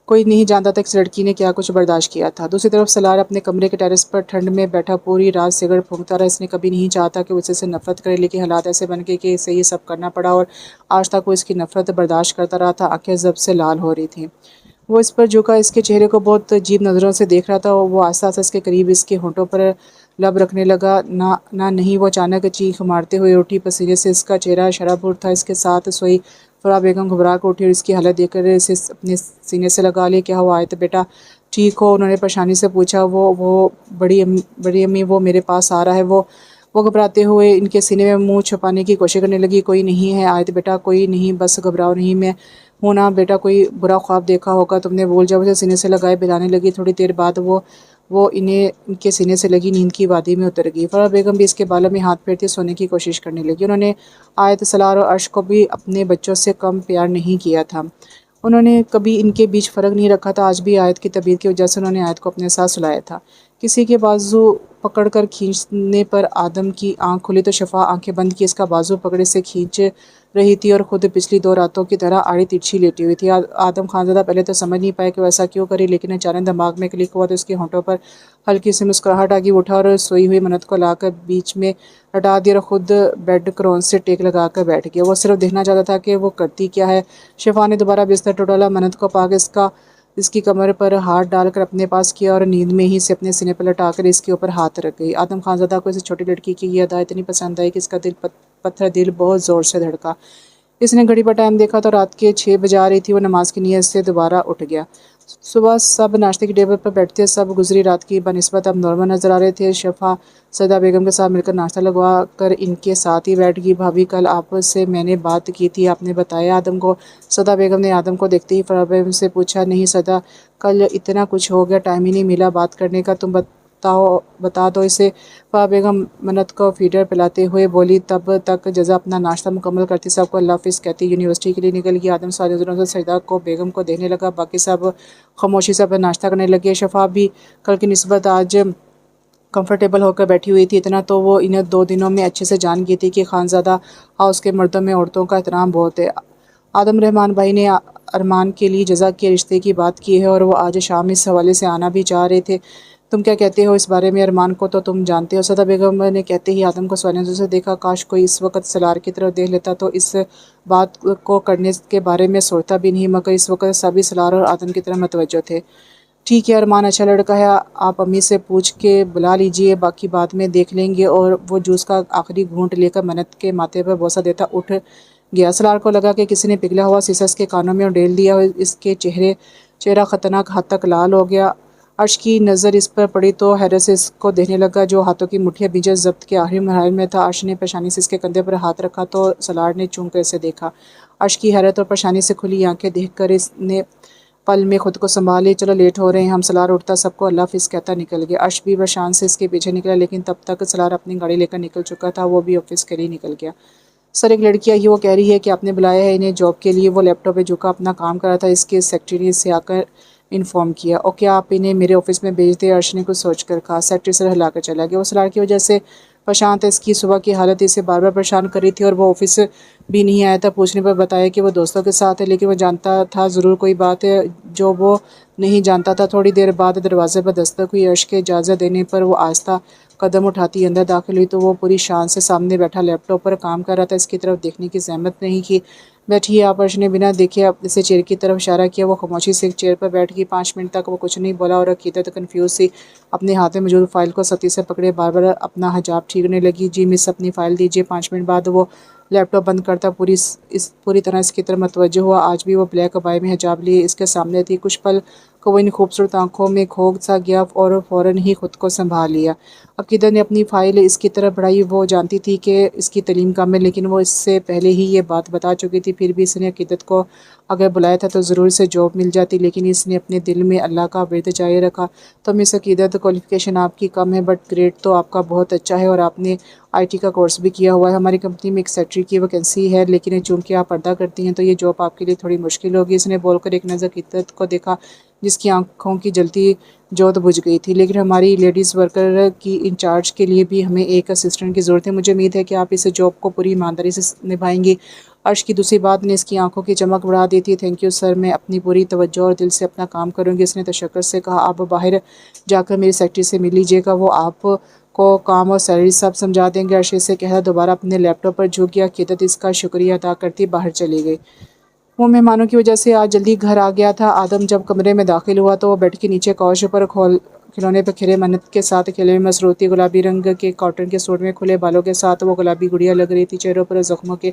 کوئی نہیں جانتا تھا کہ اس لڑکی نے کیا کچھ برداشت کیا تھا۔ دوسری طرف سالار اپنے کمرے کے ٹیرس پر ٹھنڈ میں بیٹھا پوری رات سگریٹ پھونکتا رہا۔ اس نے کبھی نہیں چاہا تھا کہ وہ اسے سے نفرت کرے لیکن حالات ایسے بن گئے کہ اسے یہ سب کرنا پڑا اور آج تک وہ اس کی نفرت برداشت کرتا رہا تھا۔ آنکھیں ضب سے لال ہو رہی تھیں۔ وہ اس پر جھکا، اس کے چہرے کو بہت عجیب نظروں سے دیکھ رہا تھا۔ وہ آہستہ آہستہ اس کے قریب اس کے ہونٹوں پر لب رکھنے لگا۔ نہ نہیں، وہ اچانک چیخ مارتے ہوئے اٹھی۔ پسینے سے اس کا چہرہ شرابور تھا۔ اس کے ساتھ سوئی فرح بیگم گھبرا کر اٹھی اور اس کی حالت دیکھ کر اسے اپنے سینے سے لگا لیا۔ "کیا ہوا آیت بیٹا، ٹھیک ہو؟" انہوں نے پریشانی سے پوچھا۔ وہ بڑی امی وہ میرے پاس آ رہا ہے۔ وہ گھبراتے ہوئے ان کے سینے میں منہ چھپانے کی کوشش کرنے لگی۔ "کوئی نہیں ہے آیت بیٹا، کوئی نہیں، بس گھبراؤ نہیں، میں ہوں نا بیٹا، کوئی برا خواب دیکھا ہوگا تم نے، بھول جاؤ۔" اسے سینے سے لگائے بہلانے لگی۔ تھوڑی دیر بعد وہ ان کے سینے سے لگی نیند کی وادی میں اتر گئی۔ فرح بیگم بھی اس کے بالوں میں ہاتھ پھیرتی سونے کی کوشش کرنے لگی۔ انہوں نے آیت، سالار اور عرش کو بھی اپنے بچوں سے کم پیار نہیں کیا تھا۔ انہوں نے کبھی ان کے بیچ فرق نہیں رکھا تھا۔ آج بھی آیت کی طبیعت کی وجہ سے انہوں نے آیت کو اپنے ساتھ سلایا تھا۔ کسی کے بازو پکڑ کر کھینچنے پر آدم کی آنکھ کھلی تو شفا آنکھیں بند کیے اس کا بازو پکڑے سے کھینچ رہی تھی اور خود پچھلی 2 راتوں کی طرح آڑی ترچھی لیٹی ہوئی تھی۔ آدم خانزادہ پہلے تو سمجھ نہیں پایا کہ وہ ایسا کیوں کری، لیکن اچانک دماغ میں کلک ہوا تو اس کے ہونٹوں پر ہلکی سی مسکراہٹ آ گئی۔ وہ اٹھا اور سوئی ہوئی منت کو لا کر بیچ میں لٹا دیا اور خود بیڈ کرون سے ٹیک لگا کر بیٹھ گیا۔ وہ صرف دیکھنا چاہتا تھا کہ وہ کرتی کیا ہے۔ شفا نے دوبارہ بستر ٹٹولا، منت کو پا کے اس کی کمر پر ہاتھ ڈال کر اپنے پاس کیا اور نیند میں ہی اسے اپنے سینے پر لٹا کر اس کے اوپر ہاتھ رکھ گئی۔ آدم خانزادہ کو اس چھوٹی لڑکی کی یہ ادا اتنی پسند آئی کہ اس کا پتھر دل بہت زور سے دھڑکا۔ اس نے گھڑی پر ٹائم دیکھا تو رات کے 6 بجا رہی تھی۔ وہ نماز کی نیت سے دوبارہ اٹھ گیا۔ صبح سب ناشتے کی ٹیبل پر بیٹھتے، سب گزری رات کی بنسبت اب نارمل نظر آ رہے تھے۔ شفا سجدہ بیگم کے ساتھ مل کر ناشتہ لگوا کر ان کے ساتھ ہی بیٹھ گئی۔ "بھابھی، کل آپ سے میں نے بات کی تھی، آپ نے بتایا آدم کو؟" سجدہ بیگم نے آدم کو دیکھتے ہی فرح بیگم سے پوچھا۔ "نہیں سجدہ، کل اتنا کچھ ہو گیا، ٹائم ہی نہیں ملا بات کرنے کا، تم بتا دو اسے۔" فرح بیگم منت کو فیڈر پلاتے ہوئے بولی۔ تب تک جزا اپنا ناشتہ مکمل کرتی سب کو اللہ حافظ کہتی یونیورسٹی کے لیے نکل گئی۔ آدم ساری نظروں سے سجدہ کو بیگم کو دیکھنے لگا، باقی سب خاموشی سے اپنا ناشتہ کرنے لگے۔ شفا بھی کل کی نسبت آج کمفرٹیبل ہو کر بیٹھی ہوئی تھی۔ اتنا تو وہ ان 2 دنوں میں اچھے سے جان گئی تھی کہ خانزادہ ہاؤس کے مردوں میں عورتوں کا احترام بہت ہے۔ آدم رحمان بھائی نے ارمان کے لیے جزا کے رشتے کی بات کی ہے اور وہ آج شام اس حوالے سے آنا بھی چاہ رہے تھے۔ تم کیا کہتے ہو اس بارے میں؟ ارمان کو تو تم جانتے ہو۔ سدا بیگم نے کہتے ہی آدم کو سوالیہ نظروں سے دیکھا۔ کاش کوئی اس وقت سالار کی طرف دیکھ لیتا تو اس بات کو کرنے کے بارے میں سوچتا بھی نہیں، مگر اس وقت سبھی سالار اور آدم کی طرف متوجہ تھے۔ ٹھیک ہے ارمان، اچھا لڑکا ہے، آپ امی سے پوچھ کے بلا لیجئے، باقی بعد میں دیکھ لیں گے۔ اور وہ جوس کا آخری گھونٹ لے کر منت کے ماتھے پر بوسہ دیتا اٹھ گیا۔ سالار کو لگا کہ کسی نے پگھلا ہوا سیسا اس کے کانوں میں ڈیل دیا اور اس کے چہرہ خطرناک حد تک لال ہو گیا۔ عرش کی نظر اس پر پڑی تو حیرت سے اس کو دیکھنے لگا، جو ہاتھوں کی مٹھیاں بھیجے ضبط کے آخری مراحل میں تھا۔ عرش نے پریشانی سے اس کے کندھے پر ہاتھ رکھا تو سالار نے چونک کر اسے دیکھا۔ عرش کی حیرت اور پریشانی سے کھلی آنکھیں دیکھ کر اس نے پل میں خود کو سنبھال لی۔ چلو لیٹ ہو رہے ہیں ہم۔ سالار اٹھتا سب کو اللہ حافظ کہتا نکل گیا۔ عرش بھی پریشان سے اس کے پیچھے نکلا، لیکن تب تک سالار اپنی گاڑی لے کر نکل چکا تھا۔ وہ بھی آفس کے لیے نکل گیا۔ سر ایک لڑکی آئی ہے، وہ کہہ رہی ہے کہ آپ نے بلایا ہے انہیں جاب کے لیے۔ وہ لیپ ٹاپ پہ جھکا اپنا کام کر رہا تھا۔ اس کے سیکرٹری نے اسے آ کر انفارم کیا۔ اوکے، آپ انہیں میرے آفس میں بھیج دیں، عرش نے کچھ سوچ کر کہا۔ سیکرٹری سر ہلا کر چلا گیا۔ وہ سالار کی وجہ سے پریشان تھا۔ اس کی صبح کی حالت اسے بار بار پریشان کر رہی تھی اور وہ آفس بھی نہیں آیا تھا۔ پوچھنے پر بتایا کہ وہ دوستوں کے ساتھ ہے، لیکن وہ جانتا تھا ضرور کوئی بات ہے جو وہ نہیں جانتا تھا۔ تھوڑی دیر بعد دروازے پر دستک ہوئی۔ عرش کے اجازت دینے پر وہ آہستہ قدم اٹھاتی اندر داخل ہوئی تو وہ پوری شان سے سامنے بیٹھا لیپ ٹاپ پر کام کر رہا تھا۔ اس کی طرف دیکھنے کی زحمت نہیں کی۔ بیٹھیے آپ، عرش نے بنا دیکھے اسے چیئر کی طرف اشارہ کیا۔ وہ خاموشی سے ایک چیئر پر بیٹھ گئی۔ 5 منٹ تک وہ کچھ نہیں بولا اور عقیدت کنفیوز سی اپنے ہاتھ میں موجود فائل کو سختی سے پکڑے بار بار اپنا حجاب ٹھیکنے لگی۔ جی مس، اپنی فائل دیجیے۔ 5 منٹ بعد وہ لیپ ٹاپ بند کرتا پوری طرح اس کی طرف متوجہ ہوا۔ آج بھی وہ بلیک ابائی میں حجاب لیے اس کے سامنے تھی۔ کچھ پل کو وہ ان خوبصورت آنکھوں میں کھو سا گیا اور فوراً ہی خود کو سنبھال لیا۔ عقیدت نے اپنی فائل اس کی طرف بڑھائی۔ وہ جانتی تھی کہ اس کی تعلیم کم ہے، لیکن وہ اس سے پہلے ہی یہ بات بتا چکی تھی۔ پھر بھی اس نے عقیدت کو اگر بلایا تھا تو ضرور اسے جاب مل جاتی، لیکن اس نے اپنے دل میں اللہ کا ورد جاری رکھا۔ تو مس عقیدت، کوالیفیکیشن آپ کی کم ہے، بٹ گریڈ تو آپ کا بہت اچھا ہے اور آپ نے آئی ٹی کا کورس بھی کیا ہوا ہے۔ ہماری کمپنی میں ایک سیکرٹری کی ویکینسی ہے، لیکن چونکہ آپ پردہ کرتی ہیں تو یہ جاب آپ کے لیے تھوڑی مشکل ہوگی۔ اس نے بول کر ایک نظر عقیدت کو دیکھا، جس کی آنکھوں کی جلتی جوت بجھ گئی تھی۔ لیکن ہماری لیڈیز ورکر کی انچارج کے لیے بھی ہمیں ایک اسسٹنٹ کی ضرورت ہے۔ مجھے امید ہے کہ آپ اس جاب کو پوری ایمانداری سے نبھائیں گی۔ عرش کی دوسری بات نے اس کی آنکھوں کی چمک بڑھا دی تھی۔ تھینک یو سر، میں اپنی پوری توجہ اور دل سے اپنا کام کروں گی، اس نے تشکر سے کہا۔ آپ باہر جا کر میری سیکرٹری سے مل لیجیے گا، وہ آپ کو کام اور سیلری سب سمجھا دیں گے۔ عرش سے کہہ دوبارہ اپنے لیپ ٹاپ پر جھک گیا۔ عقیدت اس کا شکریہ ادا کرتی باہر چلی گئی۔ وہ مہمانوں کی وجہ سے آج جلدی گھر آ گیا تھا۔ آدم جب کمرے میں داخل ہوا تو وہ بیڈ کے نیچے کوش پر کھلونے پر کھیلے منت کے ساتھ کھیلے میں مصروف تھی۔ گلابی رنگ کے کاٹن کے سوٹ میں کھلے بالوں کے ساتھ وہ گلابی گڑیا لگ رہی تھی۔ چہروں پر زخموں کے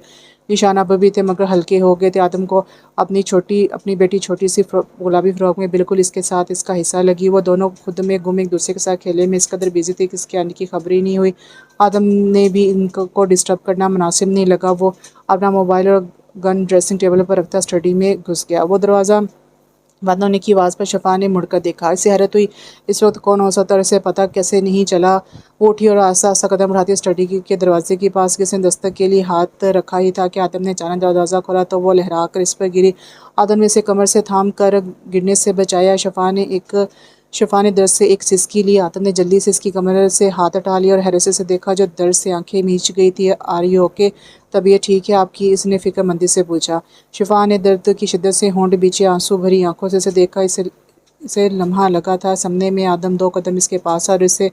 نشان اب بھی تھے، مگر ہلکے ہو گئے تھے۔ آدم کو اپنی بیٹی چھوٹی سی گلابی فراک میں بالکل اس کے ساتھ اس کا حصہ لگی۔ وہ دونوں خود میں گم ایک دوسرے کے ساتھ کھیلے میں اس قدر بزی تھے کہ اس کے آنے کی خبر ہی نہیں ہوئی۔ آدم نے بھی ان کو ڈسٹرب کرنا مناسب نہیں لگا۔ وہ اپنا موبائل اور گن ڈریسنگ ٹیبل پر رکھتا اسٹڈی میں گھس گیا۔ وہ دروازہ بند ہونے کی آواز پر شفا نے مڑ کر دیکھا۔ اسے حیرت ہوئی، اس وقت کون ہو سکتا ہے اور اسے پتہ کیسے نہیں چلا۔ وہ اٹھی اور آہستہ آہستہ قدم اٹھاتی اسٹڈی کے دروازے کے پاس کسی نے دستک کے لیے ہاتھ رکھا ہی تھا کہ آدم نے اچانک دروازہ کھولا تو وہ لہرا کر اس پر گری۔ آدم نے اسے کمر سے تھام کر گرنے سے بچایا۔ شفا نے درد سے ایک سسکی لی۔ آدم نے جلدی سے اس کی کمر سے ہاتھ ہٹا لیا اور حیرت سے دیکھا جو درد سے آنکھیں میچ گئی تھی۔ Are you okay? طبیعت ٹھیک ہے آپ کی؟ اس نے فکر مندی سے پوچھا۔ شفا نے درد کی شدت سے ہونٹ بیچے آنسو بھری آنکھوں سے اسے دیکھا۔ اسے لمحہ لگا تھا سمنے میں۔ آدم 2 قدم اس کے پاس اور اسے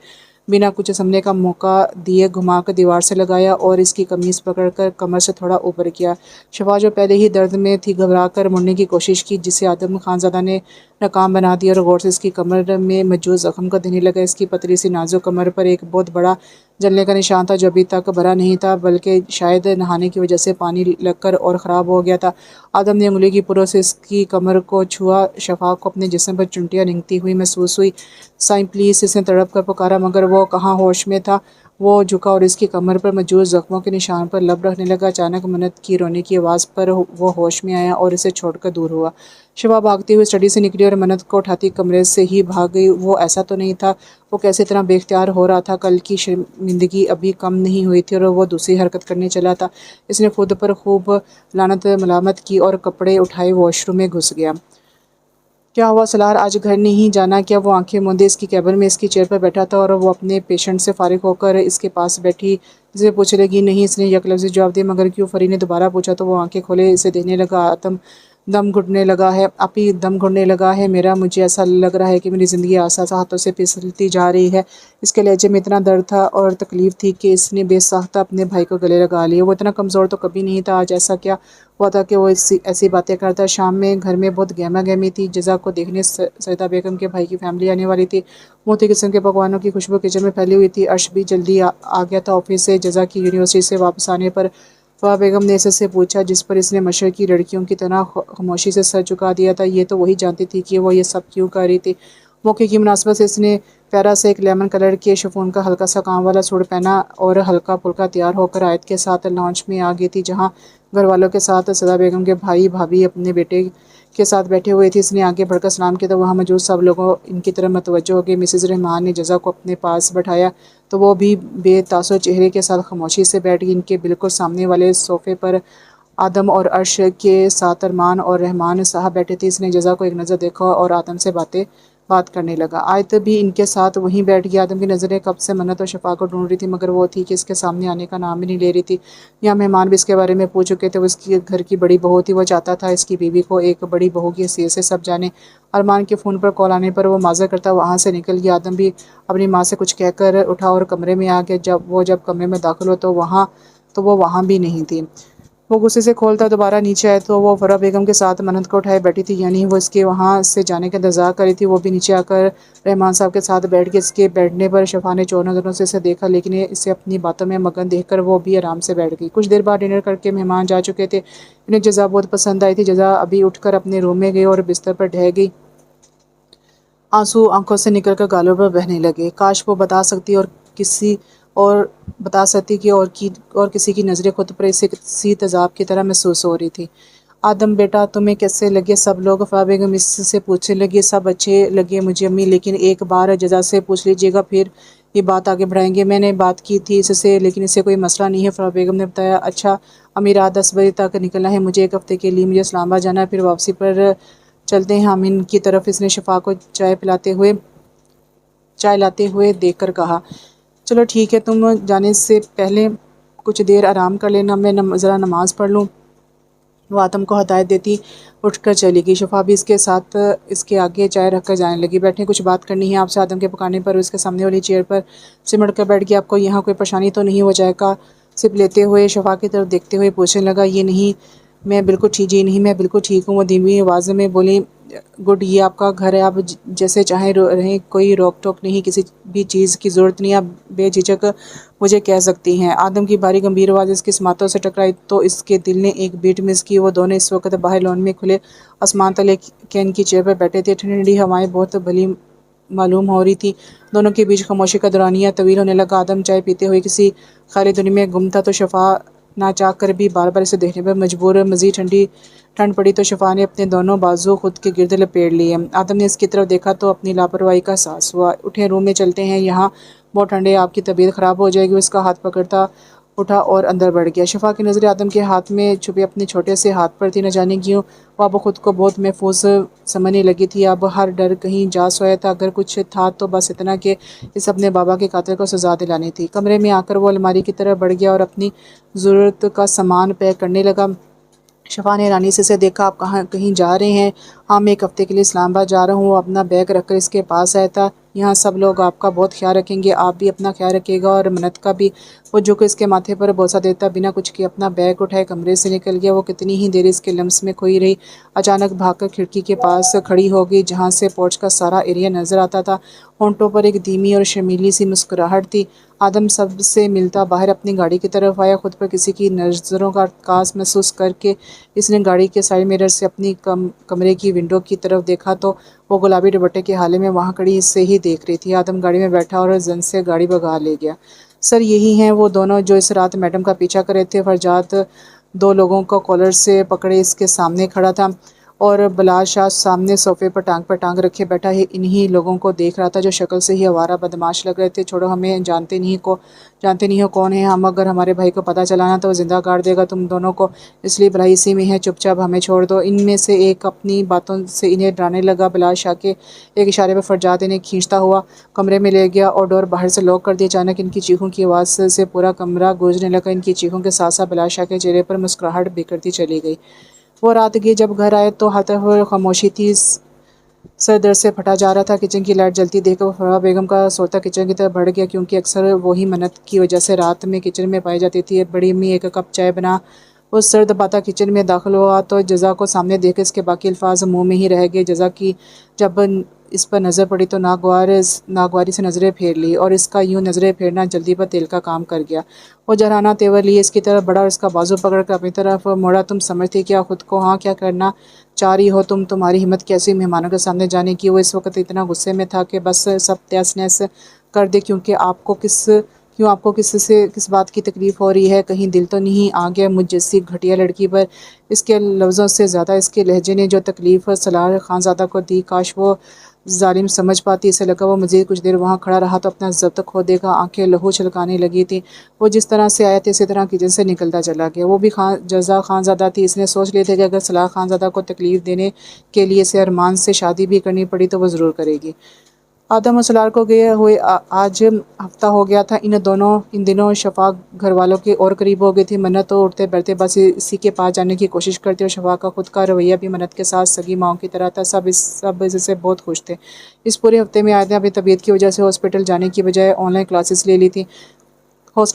بنا کچھ سمجھنے کا موقع دیے گھما کر دیوار سے لگایا اور اس کی قمیض پکڑ کر کمر سے تھوڑا اوپر کیا۔ شفا جو پہلے ہی درد میں تھی گھبرا کر مڑنے کی کوشش کی، جسے آدم خانزادہ نے ناکام بنا دیا اور غور سے اس کی کمر میں موجود زخم کو دیکھنے لگا۔ اس کی پتلی سی نازک کمر پر ایک بہت بڑا جلنے کا نشان تھا جو ابھی تک بھرا نہیں تھا، بلکہ شاید نہانے کی وجہ سے پانی لگ کر اور خراب ہو گیا تھا۔ آدم نے انگلی کی پروں سے اس کی کمر کو چھوا۔ شفا کو اپنے جسم پر چنٹیاں رینگتی ہوئی محسوس ہوئی۔ سائیں پلیز، اس نے تڑپ کر پکارا، مگر وہ کہاں ہوش میں تھا۔ وہ جھکا اور اس کی کمر پر موجود زخموں کے نشان پر لب رکھنے لگا۔ اچانک منت کی رونے کی آواز پر وہ ہوش میں آیا اور اسے چھوڑ کر دور ہوا۔ شفا بھاگتی ہوئی اسٹڈی سے نکلی اور منت کو اٹھاتی کمرے سے ہی بھاگ گئی۔ وہ ایسا تو نہیں تھا، وہ کیسے اتنا بے اختیار ہو رہا تھا؟ کل کی شرمندگی ابھی کم نہیں ہوئی تھی اور وہ دوسری حرکت کرنے چلا تھا۔ اس نے خود پر خوب لعنت ملامت کی اور کپڑے اٹھائے واش روم میں گھس گیا۔ کیا ہوا سالار، آج گھر نہیں جانا کیا؟ وہ آنکھیں موندے اس کی کیبن میں اس کی چیئر پر بیٹھا تھا اور وہ اپنے پیشنٹ سے فارغ ہو کر اس کے پاس بیٹھی اسے پوچھنے لگی۔ نہیں، اس نے یک لفظی جواب دیا۔ مگر کیوں؟ فری نے دوبارہ پوچھا تو وہ آنکھیں کھولے اسے دیکھنے لگا۔ آدم دم گھٹنے لگا ہے اپی دم گھٹنے لگا ہے میرا، مجھے ایسا لگ رہا ہے کہ میری زندگی آسا سا ہاتھوں سے پھسلتی جا رہی ہے۔ اس کے لہجے میں اتنا درد تھا اور تکلیف تھی کہ اس نے بے ساختہ اپنے بھائی کو گلے لگا لیا۔ وہ اتنا کمزور تو کبھی نہیں تھا، آج ایسا کیا ہوا تھا کہ وہ ایسی باتیں کرتا۔ شام میں گھر میں بہت گہما گہمی تھی۔ جزا کو دیکھنے سیدہ بیگم کے بھائی کی فیملی آنے والی تھی۔ موتی قسم کے پکوانوں کی خوشبو کچن میں پھیلی ہوئی تھی۔ عرش بھی جلدی آ گیا تھا آفس سے۔ جزا کی یونیورسٹی سے واپس آنے پر فوا بیگم نے اسے پوچھا، جس پر اس نے مشرق کی لڑکیوں کی طرح خاموشی سے سر جھکا دیا تھا۔ یہ تو وہی جانتی تھی کہ وہ یہ سب کیوں کر رہی تھی۔ موقع کی مناسبت سے اس نے پیارا سے ایک لیمن کلر کے شفون کا ہلکا سا کام والا سوٹ پہنا اور ہلکا پھلکا تیار ہو کر آیت کے ساتھ لانچ میں آ گئی تھی، جہاں گھر والوں کے ساتھ سیدہ بیگم کے بھائی بھابھی اپنے بیٹے کے ساتھ بیٹھے ہوئے تھے۔ اس نے آگے بڑھ کر سلام کیا تو وہاں موجود سب لوگوں ان کی طرف متوجہ ہو گئے۔ مسز رحمان نے جزا کو اپنے پاس بٹھایا تو وہ بھی بے تاثر چہرے کے ساتھ خاموشی سے بیٹھ گئی۔ ان کے بالکل سامنے والے صوفے پر آدم اور عرش کے ساتھ ارمان اور رحمان صاحب بیٹھے تھے۔ اس نے جزا کو ایک نظر دیکھا اور آدم سے بات کرنے لگا۔ آیت بھی ان کے ساتھ وہیں بیٹھ گئی۔ آدم کی نظریں کب سے منت اور شفا کو ڈھونڈ رہی تھی، مگر وہ تھی کہ اس کے سامنے آنے کا نام ہی نہیں لے رہی تھی۔ یہاں مہمان بھی اس کے بارے میں پوچھ چکے تھے۔ وہ اس کی گھر کی بڑی بہو تھی۔ وہ چاہتا تھا اس کی بیوی کو ایک بڑی بہو کی حیثیت سے سب جانے۔ ارمان کے فون پر کال آنے پر وہ معذرت کرتا وہاں سے نکل گیا۔ آدم بھی اپنی ماں سے کچھ کہہ کر اٹھا اور کمرے میں آ گیا۔ جب کمرے میں داخل ہو تو وہ وہاں بھی نہیں تھی۔ وہ غصے سے کھولتا دوبارہ نیچے آئے تو وہ فرح بیگم کے ساتھ منت کو اٹھائے بیٹھی تھی، یعنی وہ اس کے وہاں سے جانے کا انتظار کر رہی تھی۔ وہ بھی نیچے آ کر رحمان صاحب کے ساتھ بیٹھ گئی۔ اس کے بیٹھنے پر شفا نے چور نظروں سے اسے دیکھا، لیکن اسے اپنی باتوں میں مگن دیکھ کر وہ بھی آرام سے بیٹھ گئی۔ کچھ دیر بعد ڈنر کر کے مہمان جا چکے تھے۔ انہیں جزا بہت پسند آئی تھی۔ جزا ابھی اٹھ کر اپنے روم میں گئی اور بستر پر ڈھہ گئی۔ آنسو آنکھوں سے نکل کر گالوں پر بہنے لگے۔ کاش وہ بتا سکتی اور کسی کی نظریں خود پر اسی تیزاب کی طرح محسوس ہو رہی تھی۔ آدم بیٹا تمہیں کیسے لگے سب لوگ؟ فوا بیگم اس سے پوچھنے لگی۔ سب اچھے لگے مجھے امی، لیکن ایک بار جزا سے پوچھ لیجیے گا، پھر یہ بات آگے بڑھائیں گے۔ میں نے بات کی تھی اس سے، لیکن اس سے کوئی مسئلہ نہیں ہے، فوا بیگم نے بتایا۔ اچھا امی، رات 10 بجے تک نکلنا ہے مجھے، ایک ہفتے کے لیے مجھے اسلام آباد جانا ہے، پھر واپسی پر چلتے ہیں ہم ان کی طرف۔ اس نے شفا کو چائے لاتے ہوئے دیکھ کر کہا۔ چلو ٹھیک ہے، تم جانے سے پہلے کچھ دیر آرام کر لینا، میں ذرا نماز پڑھ لوں۔ وہ آدم کو ہدایت دیتی اٹھ کر چلی گئی۔ شفا بھی اس کے ساتھ اس کے آگے چائے رکھ کر جانے لگی۔ بیٹھیں، کچھ بات کرنی ہے آپ سے۔ آدم کے پکانے پر اس کے سامنے والی چیئر پر سمٹ کر بیٹھ گیا۔ آپ کو یہاں کوئی پریشانی تو نہیں؟ وہ چائے کا سپ لیتے ہوئے شفا کی طرف دیکھتے ہوئے پوچھنے لگا۔ یہ نہیں، میں بالکل ٹھیک ہوں، وہ دھیمی آواز میں بولی۔ گڈ، یہ آپ کا گھر ہے، آپ جیسے چاہیں رہیں، کوئی روک ٹوک نہیں، کسی بھی چیز کی ضرورت نہیں، آپ بے جھجک مجھے کہہ سکتی ہیں۔ آدم کی بھاری گمبھیر آواز اس کی سماعتوں سے ٹکرائی تو اس کے دل نے ایک بیٹ مس کی۔ وہ دونوں اس وقت باہر لان میں کھلے آسمان تلے کین کی چیئر پر بیٹھے تھے۔ ٹھنڈی ٹھنڈی ہوائیں بہت بھلی معلوم ہو رہی تھی۔ دونوں کے بیچ خاموشی کا دورانیہ طویل ہونے لگا۔ آدم چائے پیتے ہوئے کسی خیالی دنیا میں گم تھا تو شفا نہ چاہ کر بھی بار بار اسے دیکھنے پر مجبور۔ مزید ٹھنڈ پڑی تو شفا نے اپنے دونوں بازو خود کے گرد لپیٹ لیے۔ آدم نے اس کی طرف دیکھا تو اپنی لاپرواہی کا احساس ہوا۔ اٹھیں، روم میں چلتے ہیں، یہاں بہت ٹھنڈے ہے، آپ کی طبیعت خراب ہو جائے گی۔ وہ اس کا ہاتھ پکڑتا اٹھا اور اندر بڑھ گیا۔ شفا کی نظریں آدم کے ہاتھ میں چھپے اپنے چھوٹے سے ہاتھ پر تھی۔ نہ جانے کیوں وہ اب خود کو بہت محفوظ سمجھنے لگی تھی۔ اب ہر ڈر کہیں جا سویا تھا۔ اگر کچھ تھا تو بس اتنا کہ اس اپنے بابا کے قاتل کو سزا دلانی تھی۔ کمرے میں آ کر وہ الماری کی طرف بڑھ گیا اور اپنی ضرورت کا سامان پیک کرنے لگا۔ شفا نے حیرانی سے اسے دیکھا۔ آپ کہیں جا رہے ہیں؟ ہاں، میں ایک ہفتے کے لیے اسلام آباد جا رہا ہوں۔ وہ اپنا بیگ رکھ کر اس کے پاس آیا تھا۔ یہاں سب لوگ آپ کا بہت خیال رکھیں گے، آپ بھی اپنا خیال رکھیے گا اور منت کا بھی۔ وہ جھک کر اس کے ماتھے پر بوسہ دیتا بنا کچھ کیے اپنا بیگ اٹھائے کمرے سے نکل گیا۔ وہ کتنی ہی دیر اس کے لمس میں کھوئی رہی، اچانک بھاگ کر کھڑکی کے پاس کھڑی ہو گئی جہاں سے پورچ کا سارا ایریا نظر آتا تھا۔ ہونٹوں پر ایک دھیمی اور شرمیلی سی مسکراہٹ تھی۔ آدم سب سے ملتا باہر اپنی گاڑی کی طرف آیا۔ خود پر کسی کی نظروں کا کاس محسوس کر کے اس نے گاڑی کے سائیڈ مرر سے اپنی کمرے کی ونڈو کی طرف دیکھا تو وہ گلابی دوپٹے کے حالے میں وہاں کھڑی اسے ہی دیکھ رہی تھی۔ آدم گاڑی میں بیٹھا اور زن سے گاڑی بھگا لے گیا۔ سر، یہی ہیں وہ دونوں جو اس رات میڈم کا پیچھا کر رہے تھے؟ فرجاد دو لوگوں کو کالر سے پکڑے اس کے سامنے کھڑا تھا اور بلال شاہ سامنے صوفے پر ٹانگ رکھے بیٹھا انہی لوگوں کو دیکھ رہا تھا جو شکل سے ہی آوارہ بدمعاش لگ رہے تھے۔ چھوڑو، ہمیں جانتے نہیں ہو کون ہیں ہم، اگر ہمارے بھائی کو پتہ چلا نا تو وہ زندہ کاٹ دے گا تم دونوں کو، اس لیے بھلائی اسی میں ہے، چپ چاپ ہمیں چھوڑ دو۔ ان میں سے ایک اپنی باتوں سے انہیں ڈرانے لگا۔ بلال شاہ کے ایک اشارے پر فرجاد انہیں کھینچتا ہوا کمرے میں لے گیا اور ڈور باہر سے لاک کر دی۔ اچانک ان کی چیخوں کی آواز سے پورا کمرہ گونجنے لگا۔ ان کی چیخوں کے ساتھ ساتھ بلال شاہ کے چہرے پر مسکراہٹ بکھرتی چلی گئی۔ وہ رات گئی جب گھر آئے تو ہاتھ خاموشی تھی، سر درد سے پھٹا جا رہا تھا۔ کچن کی لائٹ جلتی دیکھ کر فرح بیگم کا سوتا کچن کی طرف بڑھ گیا، کیونکہ اکثر وہی منت کی وجہ سے رات میں کچن میں پائی جاتی تھی۔ بڑی امی ایک کپ چائے بنا وہ سر دباتا کچن میں داخل ہوا تو جزا کو سامنے دیکھ اس کے باقی الفاظ منہ میں ہی رہ گئے۔ جزا کی جب اس پر نظر پڑی تو ناگواری سے نظریں پھیر لی، اور اس کا یوں نظریں پھیرنا جلدی پر تیل کا کام کر گیا۔ وہ جرحانہ تیور لیے اس کی طرف بڑھا اور اس کا بازو پکڑ کر اپنی طرف موڑا۔ تم سمجھتی کیا خود کو؟ ہاں، کیا کرنا چاہ رہی ہو تم؟ تمہاری ہمت کیسی مہمانوں کے سامنے جانے کی؟ وہ اس وقت اتنا غصے میں تھا کہ بس سب تہس نہس کر دے۔ کیوں آپ کو کس بات کی تکلیف ہو رہی ہے؟ کہیں دل تو نہیں آ گیا مجھ جیسی گھٹیا لڑکی پر؟ اس کے لفظوں سے زیادہ اس کے لہجے نے جو تکلیف سالار خانزادہ کو دی، کاش وہ ظالم سمجھ پاتی۔ اسے لگا وہ مزید کچھ دیر وہاں کھڑا رہا تو اپنا ضبط کھو دے گا۔ آنکھیں لہو چھلکانے لگی تھیں۔ وہ جس طرح سے آیا تھا اسی طرح کچن سے نکلتا چلا گیا۔ وہ بھی جزا خانزادہ تھی۔ اس نے سوچ لیا تھا کہ اگر سالار خانزادہ کو تکلیف دینے کے لیے اسے ارمان سے شادی بھی کرنی پڑی تو وہ ضرور کرے گی۔ آدم اور سالار کو گئے ہوئے آج ہفتہ ہو گیا تھا۔ ان دنوں شفاق گھر والوں کے اور قریب ہو گئی تھی۔ منت تو اٹھتے بیٹھتے بس اسی کے پاس جانے کی کوشش کرتی، اور شفاق کا خود کا رویہ بھی منت کے ساتھ سگی ماؤں کی طرح تھا۔ سب اس سے بہت خوش تھے۔ اس پورے ہفتے میں آیت نے اپنی طبیعت کی وجہ سے ہاسپٹل جانے کی بجائے آن لائن کلاسز لے لی تھی۔ اس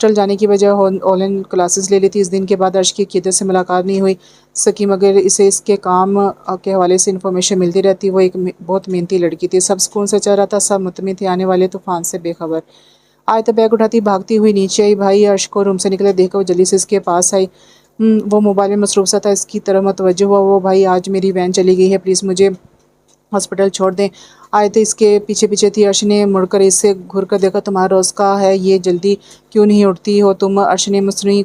دن کے بعد عرش کی قیادت سے ملاقات نہیں ہوئی سکی، مگر اسے اس کے کام کے حوالے سے انفارمیشن ملتی رہتی۔ وہ ایک بہت محنتی لڑکی تھی۔ سب سکون سے چل رہا تھا، سب مطمئن تھے، آنے والے طوفان سے بے خبر۔ آیت بیگ اٹھاتی بھاگتی ہوئی نیچے آئی۔ بھائی عرش کو روم سے نکلے دیکھ کر وہ جلدی سے اس کے پاس آئی۔ وہ موبائل میں مصروف سا تھا، اس کی طرف متوجہ ہوا۔ وہ بھائی آج میری وین چلی گئی ہے، پلیز مجھے ہاسپٹل چھوڑ دیں۔ آیت اس کے پیچھے پیچھے تھی۔ عرش نے مڑ کر اسے گھور کر دیکھا۔ تمہارا روز کا ہے، یہ جلدی کیوں نہیں اٹھتی ہو تم؟ عرش نے مصنوعی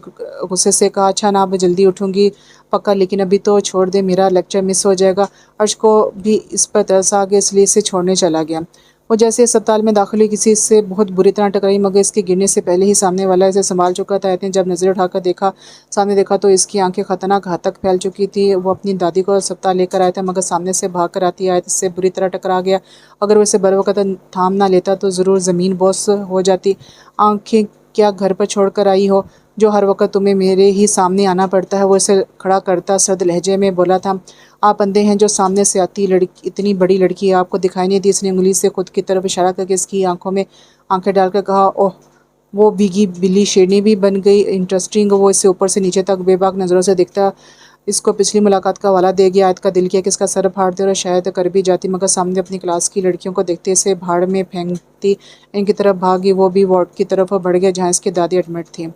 غصے سے کہا۔ اچھا نا، اب جلدی اٹھوں گی پکا، لیکن ابھی تو چھوڑ دے، میرا لیکچر مس ہو جائے گا۔ عرش کو بھی اس پر ترس آ گیا، اس لیے اسے چھوڑنے چلا گیا۔ وہ جیسے اسپتال میں داخل ہوئی کسی سے بہت بری طرح ٹکرائی، مگر اس کے گرنے سے پہلے ہی سامنے والا اسے سنبھال چکا تھا۔ آیت نے جب نظر اٹھا کر سامنے دیکھا تو اس کی آنکھیں خطرناک حد تک پھیل چکی تھی۔ وہ اپنی دادی کو اسپتال لے کر آیا تھا، مگر سامنے سے بھاگ کر آتی آیت اس سے بری طرح ٹکرا گیا۔ اگر وہ اسے بروقت تھام نہ لیتا تو ضرور زمین بوس ہو جاتی۔ آنکھیں کیا گھر پر چھوڑ کر آئی ہو جو ہر وقت تمہیں میرے ہی سامنے آنا پڑتا ہے؟ وہ اسے کھڑا کرتا سرد لہجے میں بولا تھا۔ آپ اندھے ہیں جو سامنے سے آتی اتنی بڑی لڑکی آپ کو دکھائی نہیں دی؟ اس نے انگلی سے خود کی طرف اشارہ کر کے اس کی آنکھوں میں آنکھیں ڈال کر کہا۔ اوہ، وہ بھیگی بلی شیرنی بھی بن گئی، انٹرسٹنگ۔ وہ اسے اوپر سے نیچے تک بے باک نظروں سے دیکھتا اس کو پچھلی ملاقات کا حوالہ دے گیا۔ آیت کا دل کیا کہ اس کا سر پھاڑ دے، اور شاید کر بھی جاتی، مگر سامنے اپنی کلاس کی لڑکیوں کو دیکھتے اسے بھاڑ میں پھینکتی ان کی طرف بھاگی۔ وہ بھی وارڈ کی طرف بڑھ گیا جہاں اس کی دادی ایڈمٹ تھی۔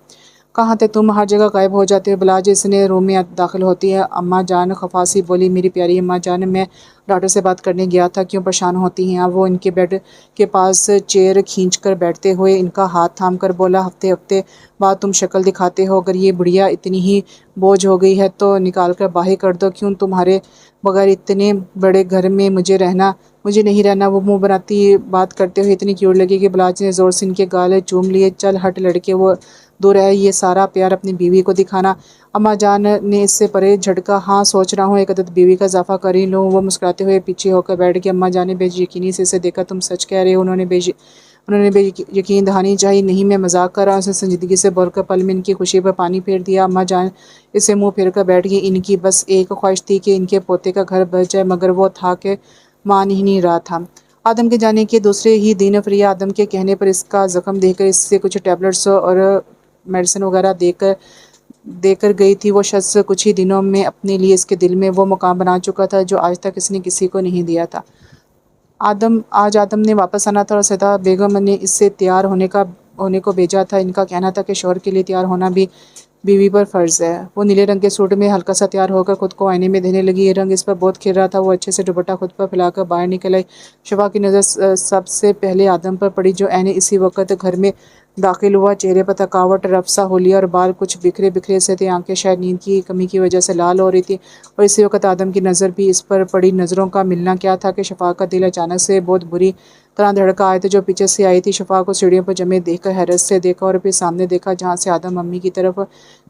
کہاں تھے تم؟ ہر جگہ غائب ہو جاتے ہو بلا جی۔ اس نے روم میں داخل ہوتی ہے اماں جان خفا سی بولی۔ میری پیاری اماں جان، میں ڈاکٹر سے بات کرنے گیا تھا، کیوں پریشان ہوتی ہیں؟ وہ ان کے بیڈ کے پاس چیئر کھینچ کر بیٹھتے ہوئے ان کا ہاتھ تھام کر بولا۔ ہفتے بعد تم شکل دکھاتے ہو، اگر یہ بڑھیا اتنی ہی بوجھ ہو گئی ہے تو نکال کر باہر کر دو۔ کیوں تمہارے بغیر اتنے بڑے گھر میں مجھے نہیں رہنا؟ وہ منہ بناتی بات کرتے ہوئے اتنی کیوٹ لگی کہ بلاج نے زور سے ان کے گال چوم لیے۔ چل ہٹ لڑکے، وہ دور ہے یہ سارا پیار اپنی بیوی کو دکھانا۔ اماں جان نے اس سے پرے جھٹکا۔ ہاں، سوچ رہا ہوں ایک عدد بیوی کا اضافہ کر ہی لوں۔ وہ مسکراتے ہوئے پیچھے ہو کر بیٹھ گئی۔ اماں جان نے بے یقینی سے اسے دیکھا۔ تم سچ کہہ رہے ہو؟ انہوں نے بے یقین دہانی چاہی۔ نہیں، میں مذاق کر رہا ہوں، اسے سنجیدگی سے بول کر پل میں ان کی خوشی پر پانی پھیر دیا۔ اماں جان اسے منہ پھیر کر بیٹھ گئی۔ ان کی بس ایک خواہش تھی کہ ان کے پوتے کا گھر بس جائے، مگر وہ تھا کہ مان ہی نہیں رہا تھا۔ آدم کے جانے کے دوسرے ہی دن فریہ آدم کے کہنے پر اس کا زخم دیکھ کر اس سے کچھ ٹیبلٹس اور میڈیسن وغیرہ دے کر گئی تھی۔ وہ شخص کچھ ہی دنوں میں اپنے لیے اس کے دل میں وہ مقام بنا چکا تھا جو آج تک اس نے کسی کو نہیں دیا تھا۔ آج آدم نے واپس آنا تھا اور سدا بیگم نے اس سے تیار ہونے کو بھیجا تھا۔ ان کا کہنا تھا کہ شوہر کے لیے تیار ہونا بھی بیوی پر فرض ہے۔ وہ نیلے رنگ کے سوٹ میں ہلکا سا تیار ہو کر خود کو آئینے میں دیکھنے لگی۔ یہ رنگ اس پر بہت کھل رہا تھا۔ وہ اچھے سے دوپٹہ خود پر پھیلا کر باہر نکل آئی۔ شفاق کی نظر سب سے پہلے آدم پر پڑی جو عین اسی وقت گھر میں داخل ہوا۔ چہرے پر تھکاوٹ، رف سا ہولیا اور بال کچھ بکھرے سے تھے۔ آنکھیں شاید نیند کی کمی کی وجہ سے لال ہو رہی تھی، اور اسی وقت آدم کی نظر بھی اس پر پڑی۔ نظروں کا ملنا کیا تھا کہ شفاق کا دل اچانک سے بہت بری طرح دھڑکا۔ آیت جو پیچھے سے آئی تھی شفاق کو سیڑھیوں پر جمے دیکھ کر حیرت سے دیکھا، اور پھر سامنے دیکھا جہاں سے آدم امی کی طرف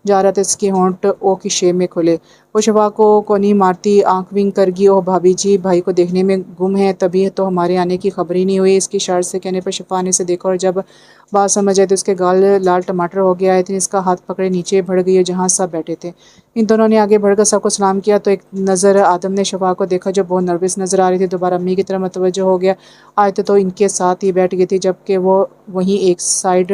جا رہا تھا۔ اس کے ہونٹ او کی شیپ میں کھلے۔ وہ شفا کو نہیں مارتی آنکھ ونک کر گئی، اور بھابھی جی بھائی کو دیکھنے میں گم ہے، تبھی تو ہمارے آنے کی خبر ہی نہیں ہوئی۔ اس کی اشارے سے کہنے پر شفا نے اسے دیکھا، اور جب بات سمجھ آئی تو اس کے گال لال ٹماٹر ہو گیا ہے۔ اس کا ہاتھ پکڑے نیچے بڑھ گئی جہاں سب بیٹھے تھے۔ ان دونوں نے آگے بڑھ کر سب کو سلام کیا تو ایک نظر آدم نے شفا کو دیکھا جو بہت نروس نظر آ رہی تھی۔ دوبارہ امی کی طرف متوجہ ہو گیا، آیت تو ان کے ساتھ ہی بیٹھ گئی تھی، جبکہ وہ وہیں ایک سائڈ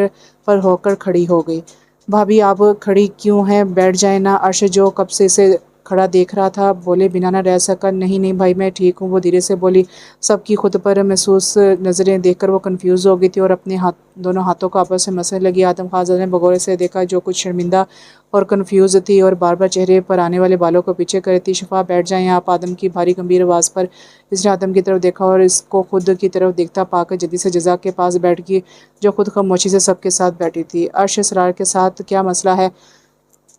پر ہو کر کھڑی ہو گئی۔ بھابھی آپ کھڑی کیوں ہیں، بیٹھ جائیں نا۔ عرش جو کب سے اسے کھڑا دیکھ رہا تھا بولے بنا نہ رہ سکا، نہیں نہیں بھائی میں ٹھیک ہوں۔ وہ دھیرے سے بولی۔ سب کی خود پر محسوس نظریں دیکھ کر وہ کنفیوز ہو گئی تھی اور اپنے دونوں ہاتھوں کو آپس میں مسنے لگی۔ آدم خانزادہ نے بغور سے دیکھا جو کچھ شرمندہ اور کنفیوز تھی اور بار بار چہرے پر آنے والے بالوں کو پیچھے کر رہی تھی۔ شفا بیٹھ جائیں آپ، آدم کی بھاری گمبھیر آواز پر اس نے آدم کی طرف دیکھا اور اس کو خود کی طرف دیکھتا پا کر جلدی سے جزا کے پاس بیٹھ گئی جو خود خاموشی سے سب کے ساتھ بیٹھی تھی۔ عرش اسرار کے ساتھ کیا مسئلہ ہے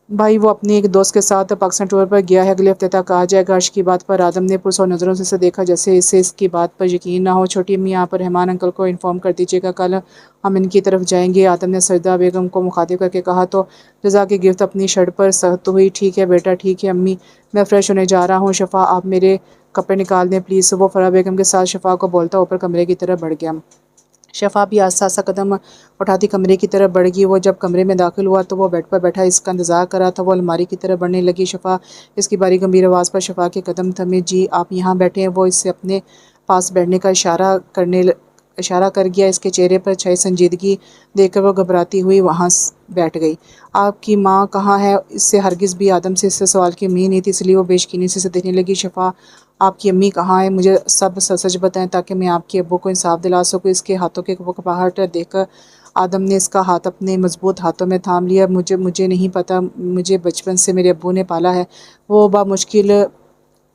بھائی؟ وہ اپنے ایک دوست کے ساتھ پاکستان ٹور پر گیا ہے، اگلے ہفتے تک آ جائے گا۔ عرش کی بات پر آدم نے پرسر نظروں سے اسے دیکھا جیسے اسے اس کی بات پر یقین نہ ہو۔ چھوٹی امی آپ رحمان انکل کو انفارم کر دیجیے گا، کل ہم ان کی طرف جائیں گے۔ آدم نے سجدہ بیگم کو مخاطب کر کے کہا تو جزا کی گرفت اپنی شرٹ پر سخت ہوئی۔ ٹھیک ہے بیٹا ٹھیک ہے امی، میں فریش ہونے جا رہا ہوں۔ شفا آپ میرے کپڑے نکال دیں پلیز۔ وہ فرح بیگم کے ساتھ شفا کو بولتا اوپر کمرے کی طرف بڑھ گیا۔ شفا بھی آہستہ آہستہ قدم اٹھاتی کمرے کی طرف بڑھ گئی۔ وہ جب کمرے میں داخل ہوا تو وہ بیڈ پر بیٹھا اس کا انتظار کر رہا تھا۔ وہ الماری کی طرف بڑھنے لگی۔ شفا اس کی باری گمبھیر آواز پر شفا کے قدم تھمے۔ جی آپ یہاں بیٹھے ہیں۔ وہ اس سے اپنے پاس بیٹھنے کا اشارہ کر گیا۔ اس کے چہرے پر چھائی سنجیدگی دیکھ کر وہ گھبراتی ہوئی وہاں بیٹھ گئی۔ آپ کی ماں کہاں ہے؟ اس سے ہرگز بھی آدم سے اس سوال کی امید نہیں تھی، اس لیے وہ بے یقینی سے دیکھنے لگی۔ شفا آپ کی امی کہاں ہے؟ مجھے سب سچ بتائیں تاکہ میں آپ کے ابو کو انصاف دلا سکوں۔ اس کے ہاتھوں کی کپکپاہٹ دیکھ کر آدم نے اس کا ہاتھ اپنے مضبوط ہاتھوں میں تھام لیا۔ مجھے نہیں پتا، مجھے بچپن سے میرے ابو نے پالا ہے۔ وہ بمشکل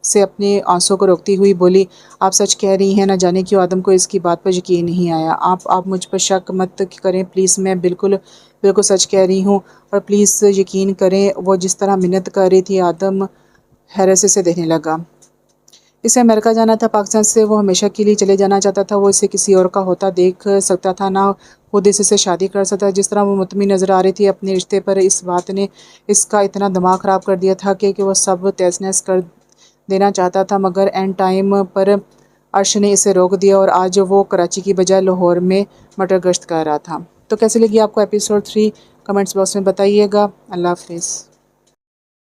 سے اپنے آنسوں کو روکتی ہوئی بولی۔ آپ سچ کہہ رہی ہیں؟ نہ جانے کیوں آدم کو اس کی بات پر یقین نہیں آیا۔ آپ مجھ پر شک مت کریں پلیز، میں بالکل سچ کہہ رہی ہوں اور پلیز یقین کریں۔ وہ جس طرح منت کر رہی تھی آدم حیرت سے اسے دیکھنے لگا۔ اسے امریکہ جانا تھا، پاکستان سے وہ ہمیشہ کے لیے چلے جانا چاہتا تھا۔ وہ اسے کسی اور کا ہوتا دیکھ سکتا تھا، نہ خود اس سے شادی کر سکتا۔ جس طرح وہ مطمئن نظر آ رہی تھی اپنے رشتے پر، اس بات نے اس کا اتنا دماغ خراب کر دیا تھا کہ وہ سب تہس نہس کر دینا چاہتا تھا، مگر اینڈ ٹائم پر عرش نے اسے روک دیا اور آج وہ کراچی کی بجائے لاہور میں مٹر گشت کر رہا تھا۔ تو کیسی لگی آپ کو ایپیسوڈ 3؟ کمنٹس باکس میں بتائیے گا۔ اللہ حافظ۔